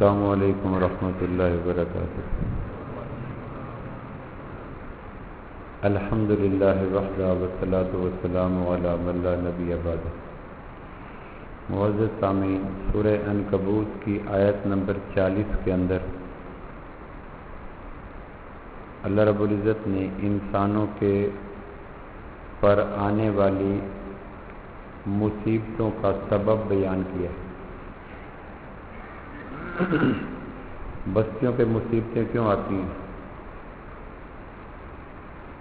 السلام علیکم ورحمۃ اللہ وبرکاتہ۔ الحمد للہ وحدہ والصلاۃ والسلام علی من لا نبی بعدہ۔ معزز سامعین، سورہ عنکبوت کی آیت نمبر 40 کے اندر اللہ رب العزت نے انسانوں کے پر آنے والی مصیبتوں کا سبب بیان کیا ہے۔ بستیوں پہ مصیبتیں کیوں آتی ہیں؟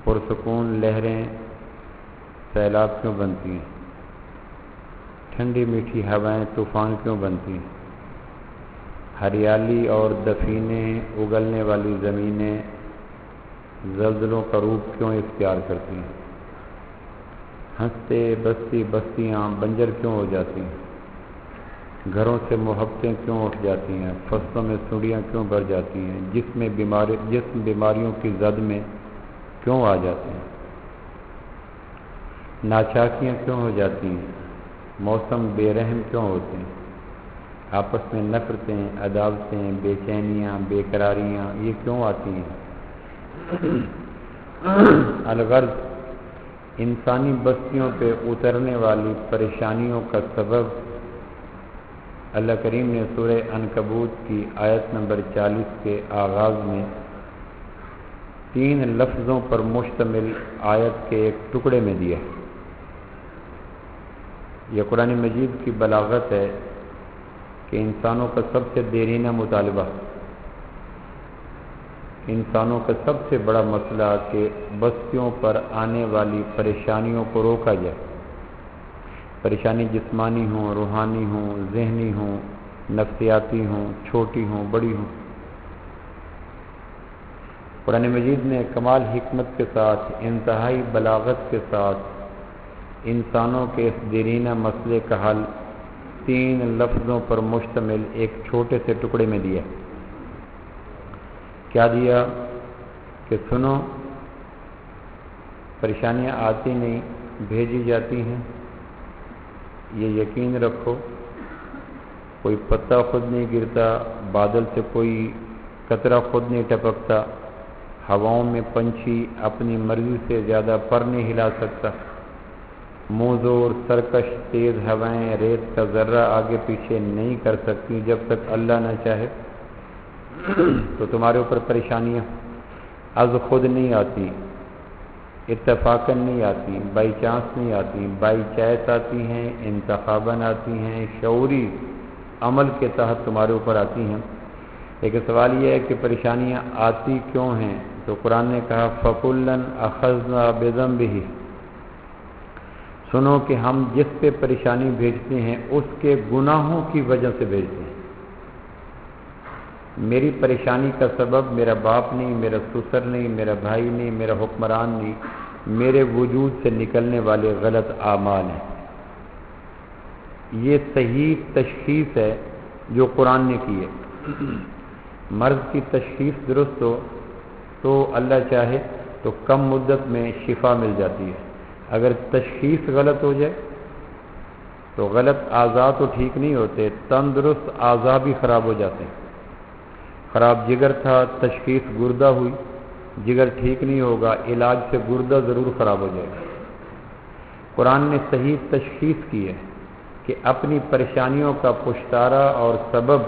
پرسکون لہریں سیلاب کیوں بنتی ہیں؟ ٹھنڈی میٹھی ہوائیں طوفان کیوں بنتی ہیں؟ ہریالی اور دفینے اگلنے والی زمینیں زلزلوں کا روپ کیوں اختیار کرتی ہیں؟ ہنستے بستی بستیاں بنجر کیوں ہو جاتی ہیں؟ گھروں سے محبتیں کیوں اٹھ جاتی ہیں؟ فصلوں میں سڑیاں کیوں بھر جاتی ہیں؟ جسم بیماریوں کی زد میں کیوں آ جاتے ہیں؟ ناچاکیاں کیوں ہو جاتی ہیں؟ موسم بے رحم کیوں ہوتے ہیں؟ آپس میں نفرتیں، عداوتیں، بے چینیاں، بے قراریاں یہ کیوں آتی ہیں؟ الغرض انسانی بستیوں پہ اترنے والی پریشانیوں کا سبب اللہ کریم نے سورہ عنکبوت کی آیت نمبر 40 کے آغاز میں 3 لفظوں پر مشتمل آیت کے ایک ٹکڑے میں دیا ہے۔ یہ قرآن مجید کی بلاغت ہے کہ انسانوں کا سب سے دیرینہ مطالبہ، انسانوں کا سب سے بڑا مسئلہ کہ بستیوں پر آنے والی پریشانیوں کو روکا جائے۔ پریشانی جسمانی ہوں، روحانی ہوں، ذہنی ہوں، نفسیاتی ہوں، چھوٹی ہوں، بڑی ہوں۔ قرآن مجید نے کمال حکمت کے ساتھ، انتہائی بلاغت کے ساتھ انسانوں کے اس دیرینہ مسئلے کا حل 3 لفظوں پر مشتمل ایک چھوٹے سے ٹکڑے میں دیا۔ کیا دیا کہ سنو، پریشانیاں آتی نہیں، بھیجی جاتی ہیں۔ یہ یقین رکھو، کوئی پتا خود نہیں گرتا، بادل سے کوئی قطرہ خود نہیں ٹپکتا، ہواؤں میں پنچھی اپنی مرضی سے زیادہ پر نہیں ہلا سکتا، موزور سرکش تیز ہوائیں ریت کا ذرہ آگے پیچھے نہیں کر سکتی جب تک اللہ نہ چاہے۔ تو تمہارے اوپر پریشانیاں از خود نہیں آتی، اتفاقاً نہیں آتی، بائی چانس نہیں آتی، بائی چائس آتی ہیں، انتخاباً آتی ہیں، شعوری عمل کے تحت تمہارے اوپر آتی ہیں۔ لیکن سوال یہ ہے کہ پریشانیاں آتی کیوں ہیں؟ تو قرآن نے کہا فَكُلًّا أَخَذْنَا بِذَنبِهِ، سنو کہ ہم جس پہ پریشانی بھیجتے ہیں اس کے گناہوں کی وجہ سے بھیجتے ہیں۔ میری پریشانی کا سبب میرا باپ نہیں، میرا سسر نہیں، میرا بھائی نہیں، میرا حکمران نہیں، میرے وجود سے نکلنے والے غلط اعمال ہیں۔ یہ صحیح تشخیص ہے جو قرآن نے کی ہے۔ مرض کی تشخیص درست ہو تو اللہ چاہے تو کم مدت میں شفا مل جاتی ہے۔ اگر تشخیص غلط ہو جائے تو غلط اعضاء تو ٹھیک نہیں ہوتے، تندرست اعضاء بھی خراب ہو جاتے ہیں۔ خراب جگر تھا، تشخیص گردہ ہوئی، جگر ٹھیک نہیں ہوگا، علاج سے گردہ ضرور خراب ہو جائے گا۔ قرآن نے صحیح تشخیص کی ہے کہ اپنی پریشانیوں کا پشتارا اور سبب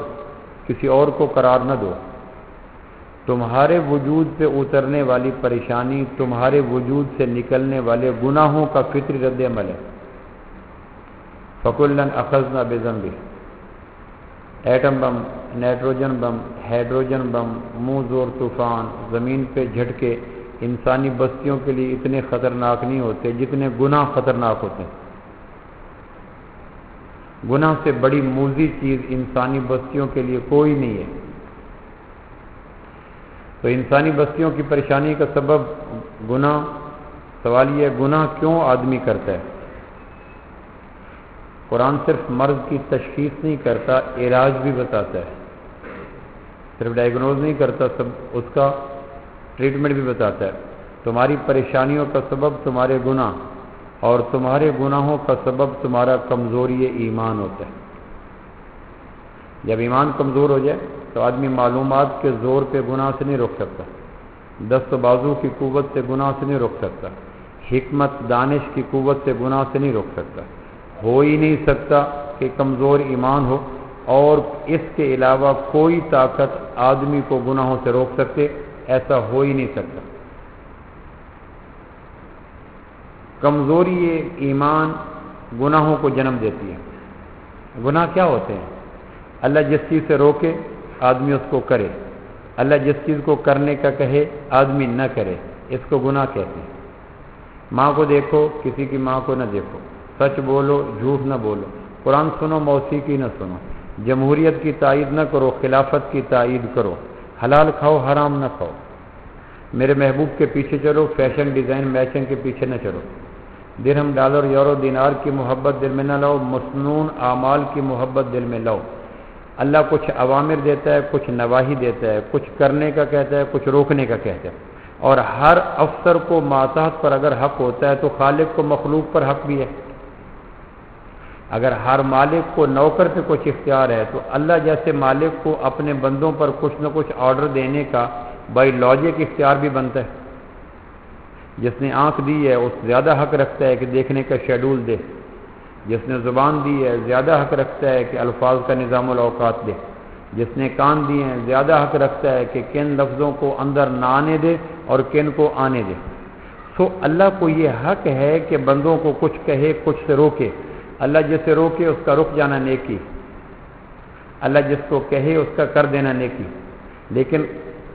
کسی اور کو قرار نہ دو۔ تمہارے وجود پہ اترنے والی پریشانی تمہارے وجود سے نکلنے والے گناہوں کا فطری رد عمل ہے۔ فَكُلًّا أَخَذْنَا بِذَنبِهِ، ایٹم بم، نائٹروجن بم، ہائیڈروجن بم، منہ زور طوفان، زمین پہ جھٹکے انسانی بستیوں کے لیے اتنے خطرناک نہیں ہوتے جتنے گناہ خطرناک ہوتے ہیں۔ گناہ سے بڑی موذی چیز انسانی بستیوں کے لیے کوئی نہیں ہے۔ تو انسانی بستیوں کی پریشانی کا سبب گناہ۔ سوال یہ ہے گناہ کیوں آدمی کرتا ہے؟ قرآن صرف مرض کی تشخیص نہیں کرتا، علاج بھی بتاتا ہے۔ صرف ڈائیگنوز نہیں کرتا، سب اس کا ٹریٹمنٹ بھی بتاتا ہے۔ تمہاری پریشانیوں کا سبب تمہارے گناہ، اور تمہارے گناہوں کا سبب تمہارا کمزوری ایمان ہوتا ہے۔ جب ایمان کمزور ہو جائے سکتا. آدمی معلومات کے زور پہ گناہ سے نہیں روک سکتا, دست و بازو کی قوت سے گناہ سے نہیں روک سکتا, حکمت دانش کی قوت سے گناہ سے نہیں روک سکتا. ہو ہی نہیں سکتا کہ کمزور ایمان ہو, اور اس کے علاوہ کوئی طاقت آدمی کو گناہوں سے روک سکتے, ایسا ہو ہی نہیں سکتا. کمزوری ایمان گناہوں کو جنم دیتی ہے. گناہ کیا ہوتے ہیں؟ اللہ جس چیز سے روکے آدمی اس کو کرے, اللہ جس چیز کو کرنے کا کہے آدمی نہ کرے, اس کو گناہ کہتے ہیں. ماں کو دیکھو, کسی کی ماں کو نہ دیکھو, سچ بولو جھوٹ نہ بولو, قرآن سنو موسیقی نہ سنو, جمہوریت کی تائید نہ کرو خلافت کی تائید کرو, حلال کھاؤ حرام نہ کھاؤ, میرے محبوب کے پیچھے چلو, فیشن ڈیزائن میچنگ کے پیچھے نہ چلو, درہم ڈالر یورو دینار کی محبت دل میں نہ لاؤ, مسنون اعمال کی محبت دل میں لاؤ. اللہ کچھ اوامر دیتا ہے, کچھ نواہی دیتا ہے, کچھ کرنے کا کہتا ہے, کچھ روکنے کا کہتا ہے. اور ہر افسر کو ماتحت پر اگر حق ہوتا ہے تو خالق کو مخلوق پر حق بھی ہے. اگر ہر مالک کو نوکر پہ کچھ اختیار ہے تو اللہ جیسے مالک کو اپنے بندوں پر کچھ نہ کچھ آرڈر دینے کا بائی لاجک اختیار بھی بنتا ہے. جس نے آنکھ دی ہے اس زیادہ حق رکھتا ہے کہ دیکھنے کا شیڈول دے, جس نے زبان دی ہے زیادہ حق رکھتا ہے کہ الفاظ کا نظام الاوقات دے, جس نے کان دیے ہیں زیادہ حق رکھتا ہے کہ کن لفظوں کو اندر نہ آنے دے اور کن کو آنے دے. سو اللہ کو یہ حق ہے کہ بندوں کو کچھ کہے کچھ سے روکے. اللہ جس سے روکے اس کا رک جانا نیکی, اللہ جس کو کہے اس کا کر دینا نیکی. لیکن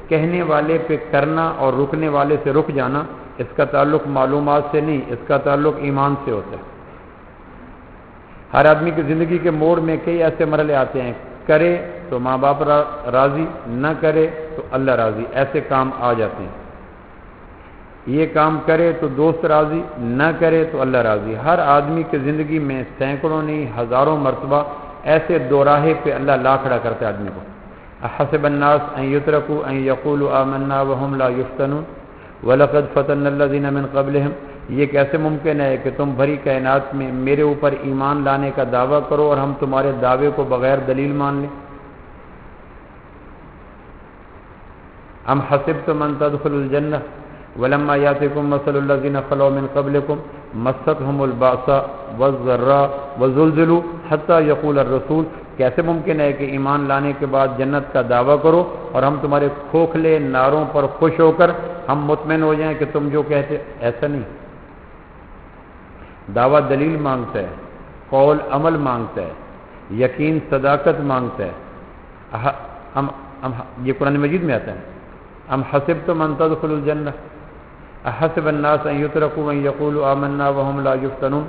کہنے والے پہ کرنا اور رکنے والے سے رک جانا, اس کا تعلق معلومات سے نہیں, اس کا تعلق ایمان سے ہوتا ہے. ہر آدمی کی زندگی کے موڑ میں کئی ایسے مرحلے آتے ہیں, کرے تو ماں باپ راضی, نہ کرے تو اللہ راضی, ایسے کام آ جاتے ہیں. یہ کام کرے تو دوست راضی, نہ کرے تو اللہ راضی. ہر آدمی کی زندگی میں سینکڑوں نہیں ہزاروں مرتبہ ایسے دو راہے پہ اللہ لا کھڑا کرتا ہے آدمی کو. احسب الناس ان یترکوا ان یقولوا آمنا وهم لا یفتنون وَلَقَدْ فَتَنَّا الَّذِينَ مِن قَبْلِهِمْ. یہ کیسے ممکن ہے کہ تم بھری کائنات میں میرے اوپر ایمان لانے کا دعویٰ کرو اور ہم تمہارے دعوے کو بغیر دلیل مان لیں؟ ام حسبتم ان تدخلوا الجنہ ولما یاتکم مثل الذین خلوا من قبلکم مستهم البأساء والضراء وزلزلوا حتی یقول الرسول. کیسے ممکن ہے کہ ایمان لانے کے بعد جنت کا دعویٰ کرو اور ہم تمہارے کھوکھلے ناروں پر خوش ہو کر ہم مطمئن ہو جائیں کہ تم جو کہتے. ایسا نہیں. دعویٰ دلیل مانگتا ہے, قول عمل مانگتا ہے, یقین صداقت مانگتا ہے. یہ قرآن مجید میں آتا ہے. ام حسبتم ان تدخلوا الجنہ احسب الناس ان یترکوا ان یقولوا آمنا وهم لا یفتنون.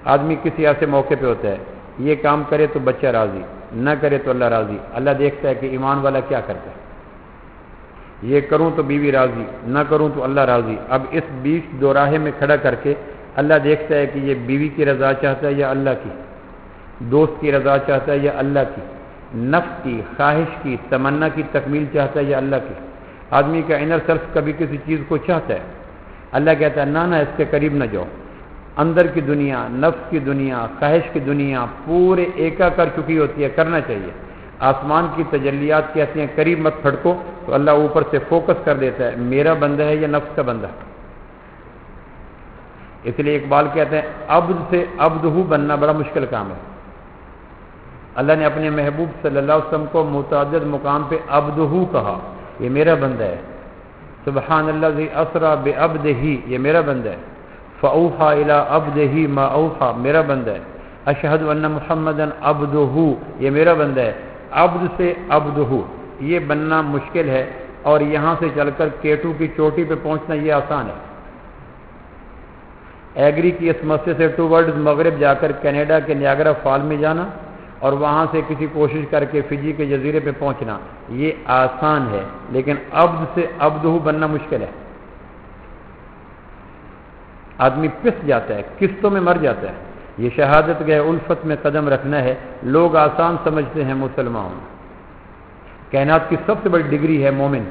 آدمی کسی ایسے موقع پہ ہوتا ہے, یہ کام کرے تو بچہ راضی, نہ کرے تو اللہ راضی. اللہ دیکھتا ہے کہ ایمان والا کیا کرتا ہے. یہ کروں تو بیوی راضی, نہ کروں تو اللہ راضی. اب اس بیچ دو راہے میں کھڑا کر کے اللہ دیکھتا ہے کہ یہ بیوی کی رضا چاہتا ہے یا اللہ کی, دوست کی رضا چاہتا ہے یا اللہ کی, نفس کی خواہش کی تمنا کی تکمیل چاہتا ہے یا اللہ کی. آدمی کا انر سیلف کبھی کسی چیز کو چاہتا ہے, اللہ کہتا ہے نہ اس کے قریب نہ جاؤ. اندر کی دنیا, نفس کی دنیا, خواہش کی دنیا پورے ایکا کر چکی ہوتی ہے, کرنا چاہیے. آسمان کی تجلیات کہتے ہیں قریب مت پھڑکو, تو اللہ اوپر سے فوکس کر دیتا ہے میرا بندہ ہے یا نفس کا بندہ. اس لیے اقبال کہتے ہیں عبد سے عبد ہو بننا بڑا مشکل کام ہے. اللہ نے اپنے محبوب صلی اللہ علیہ وسلم کو متعدد مقام پہ عبد ہو کہا, یہ میرا بندہ ہے. سبحان الذی اسری بعبدہ, یہ میرا بندہ ہے. فاوحی الی عبدہ ما اوحی, میرا بندہ ہے. اشہد ان محمدا عبدہ, یہ میرا بندہ ہے. عبد سے عبد ہو یہ بننا مشکل ہے, اور یہاں سے چل کر کیٹو کی چوٹی پہ پہنچنا یہ آسان ہے. ایگری کی اس مسئلے سے ٹوورڈز مغرب جا کر کینیڈا کے نیاگرا فال میں جانا اور وہاں سے کسی کوشش کر کے فجی کے جزیرے پہ پہنچنا یہ آسان ہے, لیکن عبد سے عبد ہو بننا مشکل ہے. آدمی پس جاتا ہے, قسطوں میں مر جاتا ہے. یہ شہادت گئے الفت میں قدم رکھنا ہے. لوگ آسان سمجھتے ہیں مسلمان. کائنات کی سب سے بڑی ڈگری ہے مومن.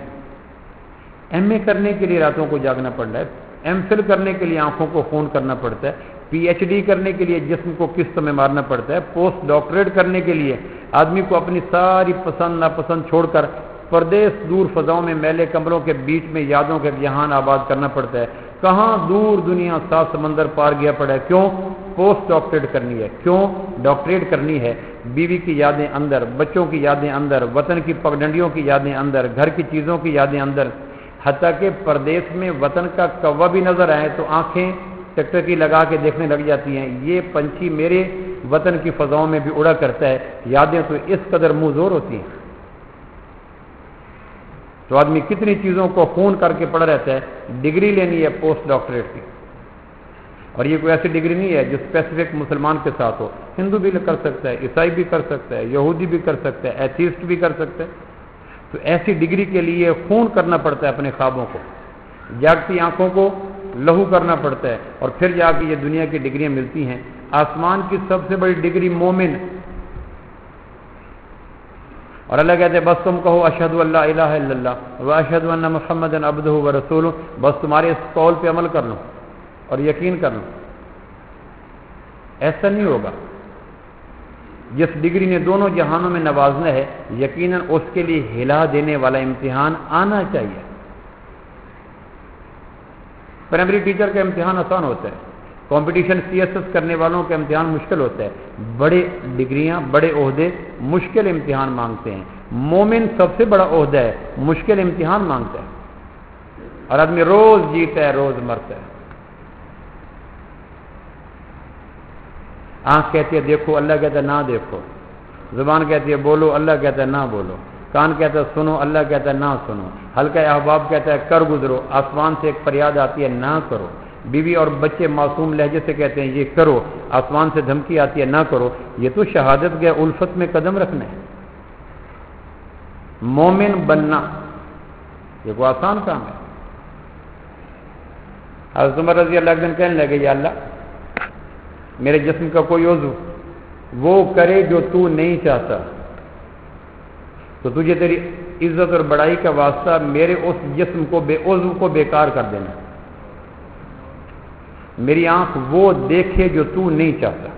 ایم اے کرنے کے لیے راتوں کو جاگنا پڑتا ہے, ایم فل کرنے کے لیے آنکھوں کو خون کرنا پڑتا ہے, پی ایچ ڈی کرنے کے لیے جسم کو قسط میں مارنا پڑتا ہے, پوسٹ ڈاکٹریٹ کرنے کے لیے آدمی کو اپنی ساری پسند ناپسند چھوڑ کر پردیس دور فضاؤں میں میلے کمروں کے بیچ میں یادوں کے جہان آباد کرنا پڑتا ہے. کہاں دور دنیا 7 سمندر پار گیا پڑا ہے. کیوں؟ پوسٹ ڈاکٹریٹ کرنی ہے. کیوں ڈاکٹریٹ کرنی ہے؟ بیوی کی یادیں اندر، بچوں کی یادیں اندر، وطن کی پگڈنڈیوں کی یادیں اندر، گھر کی چیزوں کی یادیں اندر. حتیٰ کہ پردیس میں وطن کا کوا بھی نظر آئے تو آنکھیں ٹیکٹر کی لگا کے دیکھنے لگ جاتی ہیں. یہ پنچھی میرے وطن کی فضاؤں میں بھی اڑا کرتا ہے. یادیں تو اس قدر منہ زور ہوتی ہیں. تو آدمی کتنی چیزوں کو خون کر کے پڑھ رہتا ہے. ڈگری لینی ہے پوسٹ ڈاکٹریٹ کی، اور یہ کوئی ایسی ڈگری نہیں ہے جو اسپیسیفک مسلمان کے ساتھ ہو. ہندو بھی کر سکتا ہے، عیسائی بھی کر سکتا ہے، یہودی بھی کر سکتا ہے، ایتھیسٹ بھی کر سکتا ہے. تو ایسی ڈگری کے لیے خون کرنا پڑتا ہے اپنے خوابوں کو، جاگتی آنکھوں کو لہو کرنا پڑتا ہے، اور پھر جا کے یہ دنیا کی ڈگریاں ملتی ہیں. آسمان کی سب سے بڑی ڈگری مومن. اور اللہ کہتے ہیں بس تم کہو اشہد ان لا الہ الا اللہ و اشہد ان محمد عبدہ و رسولہ، بس تمہارے اس قول پہ عمل کر لو اور یقین کر لو. ایسا نہیں ہوگا. جس ڈگری نے دونوں جہانوں میں نوازنا ہے، یقیناً اس کے لیے ہلا دینے والا امتحان آنا چاہیے. پرائمری ٹیچر کا امتحان آسان ہوتا ہے، کمپٹیشن CSS کرنے والوں کا امتحان مشکل ہوتا ہے. بڑے ڈگریاں، بڑے عہدے مشکل امتحان مانگتے ہیں. مومن سب سے بڑا عہدہ ہے، مشکل امتحان مانگتا ہے. اور آدمی روز جیتا ہے، روز مرتا ہے. آنکھ کہتی ہے دیکھو، اللہ کہتا ہے نہ دیکھو. زبان کہتی ہے بولو، اللہ کہتا ہے نہ بولو. کان کہتا ہے سنو، اللہ کہتا ہے نہ سنو. حلقہ احباب کہتا ہے کر گزرو. آسمان سے ایک فریاد آتی ہے نہ کرو. بیوی اور بچے معصوم لہجے سے کہتے ہیں یہ کرو. آسمان سے دھمکی آتی ہے نہ کرو. یہ تو شہادت گئے الفت میں قدم رکھنا ہے. مومن بننا یہ کوئی آسان کام ہے. حضرت عمر رضی اللہ عنہ کہنے لگے یا اللہ، میرے جسم کا کوئی عضو وہ کرے جو تو نہیں چاہتا، تو تجھے تیری عزت اور بڑائی کا واسطہ میرے اس جسم کو عضو کو بیکار کر دینا. میری آنکھ وہ دیکھے جو تو نہیں چاہتا،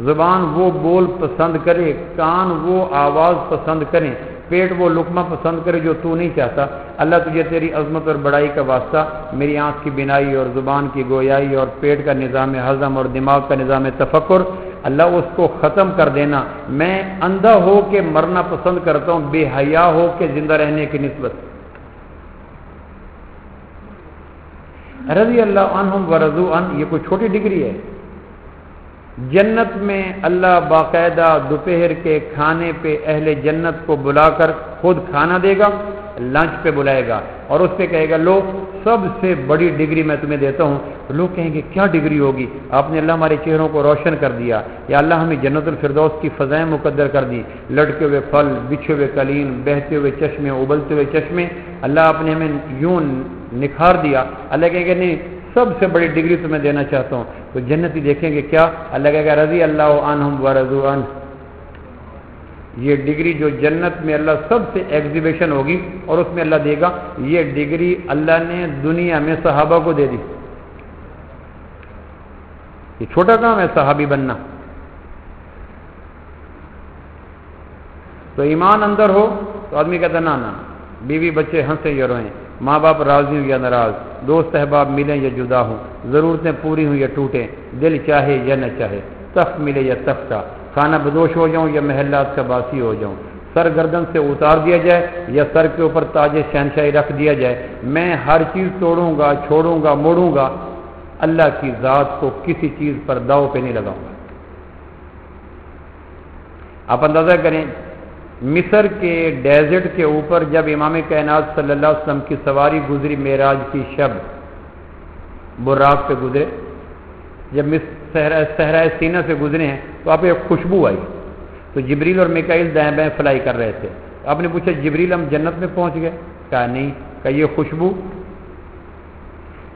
زبان وہ بول پسند کرے، کان وہ آواز پسند کرے، پیٹ وہ لقمہ پسند کرے جو تو نہیں چاہتا. اللہ تجھے تیری عظمت اور بڑائی کا واسطہ میری آنکھ کی بینائی اور زبان کی گویائی اور پیٹ کا نظام ہضم اور دماغ کا نظام تفکر، اللہ اس کو ختم کر دینا. میں اندھا ہو کے مرنا پسند کرتا ہوں بے حیا ہو کے زندہ رہنے کی نسبت. رضی اللہ عنہم ورضوا عنہ، یہ کوئی چھوٹی ڈگری ہے. جنت میں اللہ باقاعدہ دوپہر کے کھانے پہ اہل جنت کو بلا کر خود کھانا دے گا، لنچ پہ بلائے گا اور اس پہ کہے گا لو سب سے بڑی ڈگری میں تمہیں دیتا ہوں. لوگ کہیں گے کیا ڈگری ہوگی؟ آپ نے اللہ ہمارے چہروں کو روشن کر دیا، یا اللہ ہمیں جنت الفردوس کی فضائیں مقدر کر دی، لٹکے ہوئے پھل، بچھے ہوئے قلین، بہتے ہوئے چشمے، ابلتے ہوئے چشمے، اللہ آپ نے ہمیں یوں نکھار دیا. اللہ کہے گا نہیں، سب سے بڑی ڈگری تمہیں دینا چاہتا ہوں. تو جنتی دیکھیں گے کیا؟ اللہ کہے گا رضی اللہ عنہم ورضوا عنہ. یہ ڈگری جو جنت میں اللہ سب سے ایگزیبیشن ہوگی اور اس میں اللہ دے گا، یہ ڈگری اللہ نے دنیا میں صحابہ کو دے دی. یہ چھوٹا کام ہے صحابی بننا. تو ایمان اندر ہو تو آدمی کہتا نہ نہ، بیوی بچے ہنسیں یا روئیں، ماں باپ راضی ہوں یا ناراض، دوست احباب ملیں یا جدا ہوں، ضرورتیں پوری ہوں یا ٹوٹیں، دل چاہے یا نہ چاہے، تخت ملے یا تختہ، کھانا بدوش ہو جاؤں یا محلات کا باسی ہو جاؤں، سر گردن سے اتار دیا جائے یا سر کے اوپر تاج شہنشاہی رکھ دیا جائے، میں ہر چیز توڑوں گا، چھوڑوں گا، موڑوں گا، اللہ کی ذات کو کسی چیز پر داؤ پہ نہیں لگاؤں گا. آپ اندازہ کریں مصر کے ڈیزرٹ کے اوپر جب امام کائنات صلی اللہ علیہ وسلم کی سواری گزری معراج کی شب، براق پہ گزرے، جب صحرائے سینا سے گزرے ہیں تو آپ ایک خوشبو آئی. تو جبریل اور میکائیل دائیں بائیں فلائی کر رہے تھے. آپ نے پوچھا جبریل ہم جنت میں پہنچ گئے؟ کہا نہیں. کہا یہ خوشبو؟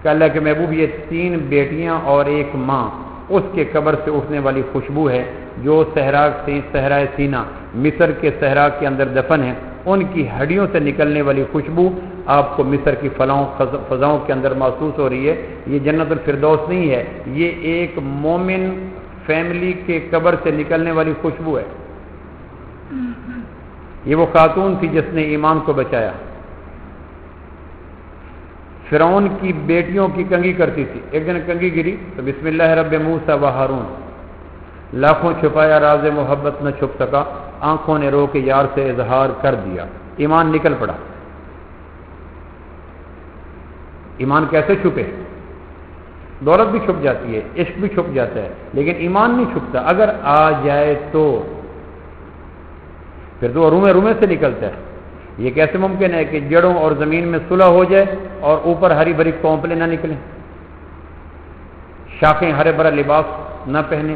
کہ اللہ کے محبوب یہ 3 بیٹیاں اور 1 ماں اس کے قبر سے اٹھنے والی خوشبو ہے جو صحرائے سینا مصر کے صحرا کے اندر دفن ہے. ان کی ہڈیوں سے نکلنے والی خوشبو آپ کو مصر کی فضاؤں کے اندر محسوس ہو رہی ہے. یہ جنت الفردوس نہیں ہے، یہ ایک مومن فیملی کے قبر سے نکلنے والی خوشبو ہے. یہ وہ خاتون تھی جس نے ایمان کو بچایا. فرعون کی بیٹیوں کی کنگھی کرتی تھی. ایک دن کنگھی گری تو بسم اللہ رب موسیٰ و ہارون. لاکھوں چھپایا راز محبت نہ چھپ سکا, آنکھوں نے رو کے یار سے اظہار کر دیا. ایمان نکل پڑا. ایمان کیسے چھپے؟ دولت بھی چھپ جاتی ہے, عشق بھی چھپ جاتا ہے, لیکن ایمان نہیں چھپتا. اگر آ جائے تو پھر تو رومے سے نکلتا ہے. یہ کیسے ممکن ہے کہ جڑوں اور زمین میں صلح ہو جائے اور اوپر ہری بھری کونپلیں نہ نکلیں, شاخیں ہرے بھرا لباس نہ پہنے,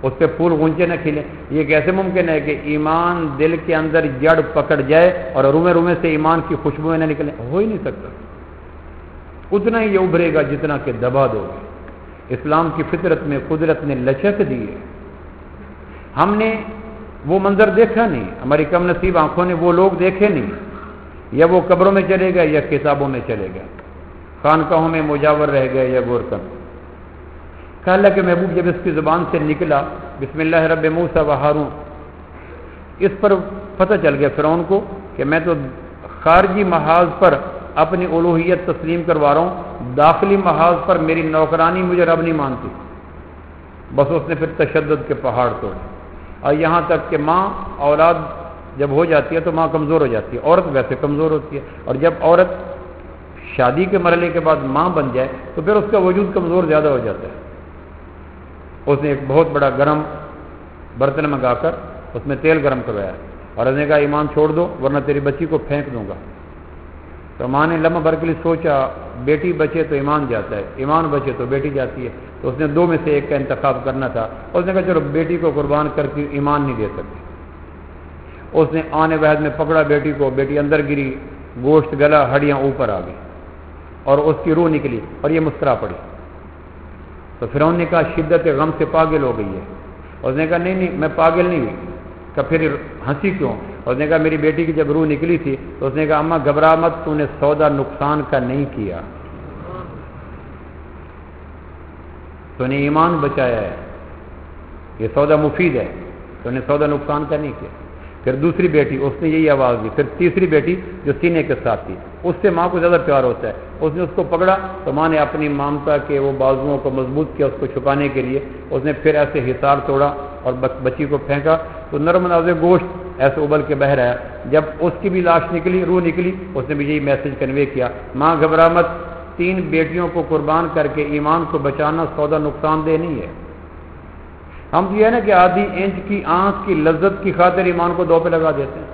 اس پہ پھول غنچے نہ کھلیں؟ یہ کیسے ممکن ہے کہ ایمان دل کے اندر جڑ پکڑ جائے اور رومے سے ایمان کی خوشبوئیں نہ نکلیں؟ ہو ہی نہیں سکتا. اتنا ہی یہ ابھرے گا جتنا کہ دبا دو گے. اسلام کی فطرت میں قدرت نے لچک دی ہے. ہم نے وہ منظر دیکھا نہیں, ہماری کم نصیب آنکھوں نے وہ لوگ دیکھے نہیں. یا وہ قبروں میں چلے گئے یا کتابوں میں چلے گئے, خانقاہوں میں مجاور رہ گئے یا گورکن. کہ اللہ کے محبوب جب اس کی زبان سے نکلا بسم اللہ رب موسیٰ و ہارون, اس پر پتہ چل گیا فرعون کو کہ میں تو خارجی محاذ پر اپنی الوہیت تسلیم کروا رہا ہوں, داخلی محاذ پر میری نوکرانی مجھے رب نہیں مانتی. بس اس نے پھر تشدد کے پہاڑ توڑے. اور یہاں تک کہ ماں اولاد جب ہو جاتی ہے تو ماں کمزور ہو جاتی ہے, عورت ویسے کمزور ہوتی ہے, اور جب عورت شادی کے مرحلے کے بعد ماں بن جائے تو پھر اس کا وجود کمزور زیادہ ہو جاتا ہے. اس نے ایک بہت بڑا گرم برتن منگا کر اس میں تیل گرم کروایا اور اس نے کہا ایمان چھوڑ دو ورنہ تیری بچی کو پھینک دوں گا. تو ماں نے لمحہ بھر کے لیے سوچا, بیٹی بچے تو ایمان جاتا ہے, ایمان بچے تو بیٹی جاتی ہے. تو اس نے دو میں سے ایک کا انتخاب کرنا تھا. اس نے کہا چلو بیٹی کو قربان کر کے ایمان نہیں دے سکتے. اس نے آنے وحد میں پکڑا بیٹی کو, بیٹی اندر گری, گوشت گلا, ہڈیاں اوپر آ گئی اور اس کی روح نکلی اور یہ مسکرا پڑی. تو فرعون نے کہا شدت غم سے پاگل ہو گئی ہے. اس نے کہا نہیں میں پاگل نہیں ہوئی. کہ پھر ہنسی کیوں؟ اس نے کہا میری بیٹی کی جب روح نکلی تھی تو اس نے کہا اماں گھبرا مت, تو نے سودا نقصان کا نہیں کیا, تو نے ایمان بچایا ہے, یہ سودا مفید ہے, تو نے سودا نقصان کا نہیں کیا. پھر دوسری بیٹی, اس نے یہی آواز دی. پھر تیسری بیٹی جو سینے کے ساتھ تھی, اس سے ماں کو زیادہ پیار ہوتا ہے, اس نے اس کو پکڑا تو ماں نے اپنی مامتا کے وہ بازوؤں کو مضبوط کیا اس کو چھپانے کے لیے. اس نے پھر ایسے حصار توڑا اور بچی کو پھینکا تو نرم نازے گوشت ایسے ابل کے بہ رہا ہے. جب اس کی بھی لاش نکلی, روح نکلی, اس نے بھی یہی میسج کنوے کیا, ماں گھبرا مت, 3 بیٹیوں کو قربان کر کے ایمان کو بچانا سودا نقصان دہ نہیں ہے. ہم تو یہ ہے نا کہ آدھی انچ کی آنکھ کی لذت کی خاطر ایمان کو 2 پہ لگا دیتے ہیں,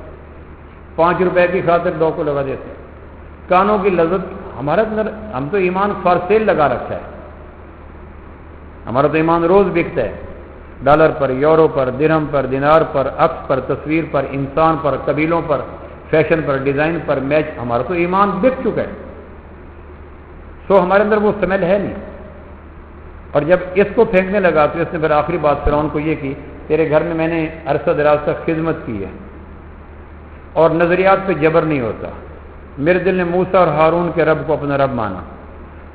5 روپے کی خاطر 2 کو لگا دیتے ہیں. کانوں کی لذت, ہمارا ہم تو ایمان فار سیل لگا رکھا ہے. ہمارا تو ایمان روز بکتا ہے, ڈالر پر, یورو پر, درہم پر, دینار پر, عکس پر, تصویر پر, انسان پر, قبیلوں پر, فیشن پر, ڈیزائن پر, میچ. ہمارا تو ایمان بک چکا ہے. سو ہمارے اندر وہ سمیل ہے نہیں. اور جب اس کو پھینکنے لگا تو اس نے پھر آخری بات فرعون کو یہ کی, تیرے گھر میں نے عرصہ دراز تک خدمت کی ہے اور نظریات پہ جبر نہیں ہوتا. میرے دل نے موسیٰ اور ہارون کے رب کو اپنا رب مانا,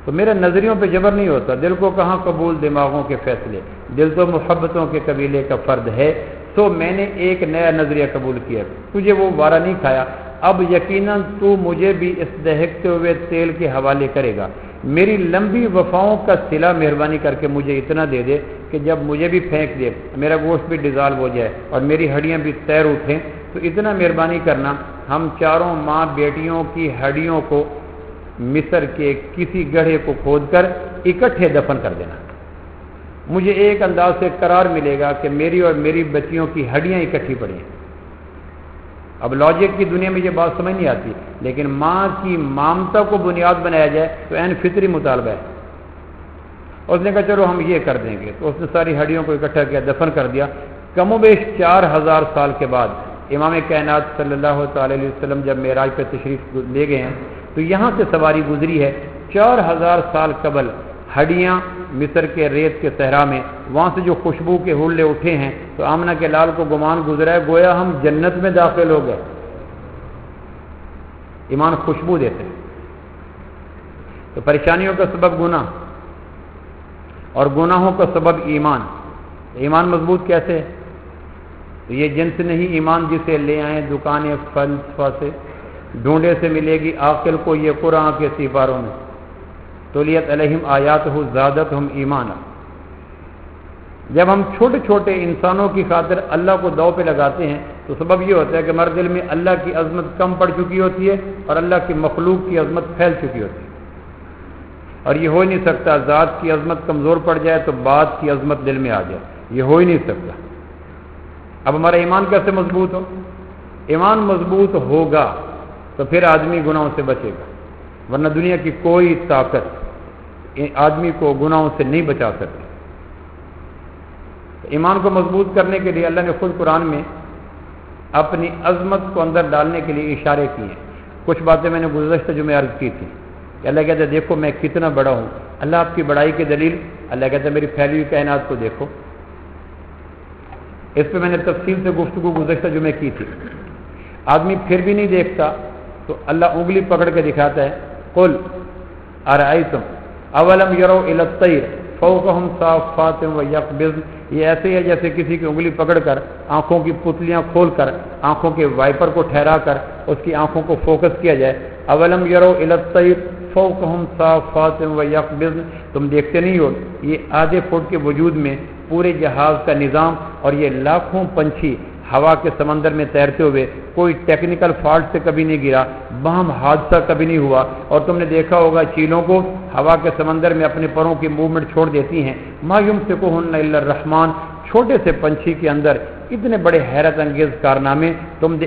تو میرے نظریوں پہ جبر نہیں ہوتا. دل کو کہاں قبول دماغوں کے فیصلے, دل تو محبتوں کے قبیلے کا فرد ہے. تو میں نے ایک نیا نظریہ قبول کیا, تجھے وہ وارہ نہیں کھایا. اب یقیناً تو مجھے بھی اس دہکتے ہوئے تیل کے حوالے کرے گا. میری لمبی وفاؤں کا صلہ مہربانی کر کے مجھے اتنا دے دے کہ جب مجھے بھی پھینک دے, میرا گوشت بھی ڈیزالو ہو جائے اور میری ہڈیاں بھی تیر اٹھیں. تو اتنا مہربانی کرنا, ہم 4 ماں بیٹیوں کی ہڈیوں کو مصر کے کسی گڑھے کو کھود کر اکٹھے دفن کر دینا. مجھے ایک انداز سے قرار ملے گا کہ میری اور میری بچیوں کی ہڈیاں اکٹھی پڑی ہیں. اب لاجک کی دنیا میں یہ بات سمجھ نہیں آتی, لیکن ماں کی مامتا کو بنیاد بنایا جائے تو عین فطری مطالبہ ہے. اس نے کہا چلو ہم یہ کر دیں گے. تو اس نے ساری ہڈیوں کو اکٹھا کیا, دفن کر دیا. کم و بیش 4000 سال کے بعد امام کائنات صلی اللہ تعالی علیہ وسلم جب معراج پہ تشریف لے گئے ہیں تو یہاں سے سواری گزری ہے. 4000 سال قبل ہڈیاں مصر کے ریت کے صحرا میں, وہاں سے جو خوشبو کے ہلے اٹھے ہیں تو آمنہ کے لال کو گمان گزرا ہے گویا ہم جنت میں داخل ہو گئے. ایمان خوشبو دیتے ہیں. تو پریشانیوں کا سبب گناہ اور گناہوں کا سبب ایمان. ایمان مضبوط کیسے ہے؟ تو یہ جنس نہیں ایمان جسے لے آئیں دکان فلسفہ سے، ڈھونڈے سے ملے گی عاقل کو یہ قرآن کے سپاروں میں، تلیت علیہم آیاتہ زادتہم ایمانا۔ جب ہم چھوٹے چھوٹے انسانوں کی خاطر اللہ کو داؤ پہ لگاتے ہیں تو سبب یہ ہوتا ہے کہ ہمارے دل میں اللہ کی عظمت کم پڑ چکی ہوتی ہے اور اللہ کی مخلوق کی عظمت پھیل چکی ہوتی ہے، اور یہ ہو ہی نہیں سکتا ذات کی عظمت کمزور پڑ جائے تو بات کی عظمت دل میں آ جائے، یہ ہو ہی نہیں سکتا۔ اب ہمارا ایمان کیسے مضبوط ہو؟ ایمان مضبوط ہوگا تو پھر آدمی گناہوں سے بچے گا، ورنہ دنیا کی کوئی طاقت آدمی کو گناہوں سے نہیں بچا سکتی۔ ایمان کو مضبوط کرنے کے لیے اللہ نے خود قرآن میں اپنی عظمت کو اندر ڈالنے کے لیے اشارے کیے ہیں۔ کچھ باتیں میں نے گزشتہ جمعے عرض کی تھی کہ اللہ کہتا ہے دیکھو میں کتنا بڑا ہوں۔ اللہ آپ کی بڑائی کی دلیل، اللہ کہتا ہے میری پھیلی ہوئی کائنات کو دیکھو۔ اس پہ میں نے تفصیل سے گفتگو گزشتہ جمعے کی تھی۔ آدمی پھر بھی نہیں دیکھتا تو اللہ انگلی پکڑ کے دکھاتا ہے، قل ارأیتم اولم یروا الی الطیر فوقہم صافات ویقبضن۔ یہ ایسے ہے جیسے کسی کی انگلی پکڑ کر آنکھوں کی پتلیاں کھول کر آنکھوں کے وائپر کو ٹھہرا کر اس کی آنکھوں کو فوکس کیا جائے۔ اولم یروا الی الطیر فوقہم صافات ویقبضن، تم دیکھتے نہیں ہو یہ آدھے فٹ کے وجود میں پورے جہاز کا نظام اور یہ لاکھوں پنچھی ہوا کے سمندر میں تیرتے ہوئے کوئی ٹیکنیکل فالٹ سے کبھی نہیں گرا، باہم حادثہ کبھی نہیں ہوا۔ اور تم نے دیکھا ہوگا چیلوں کو ہوا کے سمندر میں اپنے پروں کی موومنٹ چھوڑ دیتی ہیں، ما یمسکہن الا الرحمن۔ چھوٹے سے پنچھی کے اندر اتنے بڑے حیرت انگیز کارنامے،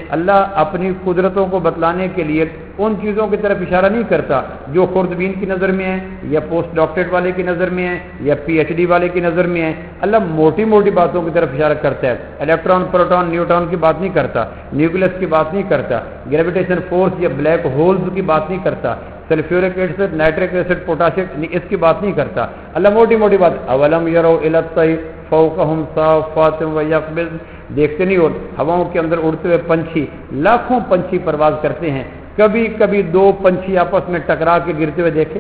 اللہ اپنی قدرتوں کو بتلانے کے لیے ان چیزوں کی طرف اشارہ نہیں کرتا جو خوردبین کی نظر میں ہے یا پوسٹ ڈاکٹریٹ والے کی نظر میں ہے یا پی ایچ ڈی والے کی نظر میں ہے۔ اللہ موٹی موٹی باتوں کی طرف اشارہ کرتا ہے، الیکٹران پروٹون نیوٹرون کی بات نہیں کرتا، نیوکلس کی بات نہیں کرتا، گریویٹیشن فورس یا بلیک ہولز کی بات نہیں کرتا، sulphuric acid nitric acid potassium اس کی بات نہیں کرتا۔ اللہ موٹی موٹی بات، اولم یروا الی الطیر فوقہم صافات ویقبضن، دیکھتے نہیں ہو ہواؤں کے اندر اڑتے ہوئے پنچھی، لاکھوں پنچھی پرواز کرتے ہیں، کبھی کبھی دو پنچھی آپس میں ٹکرا کے گرتے ہوئے دیکھے؟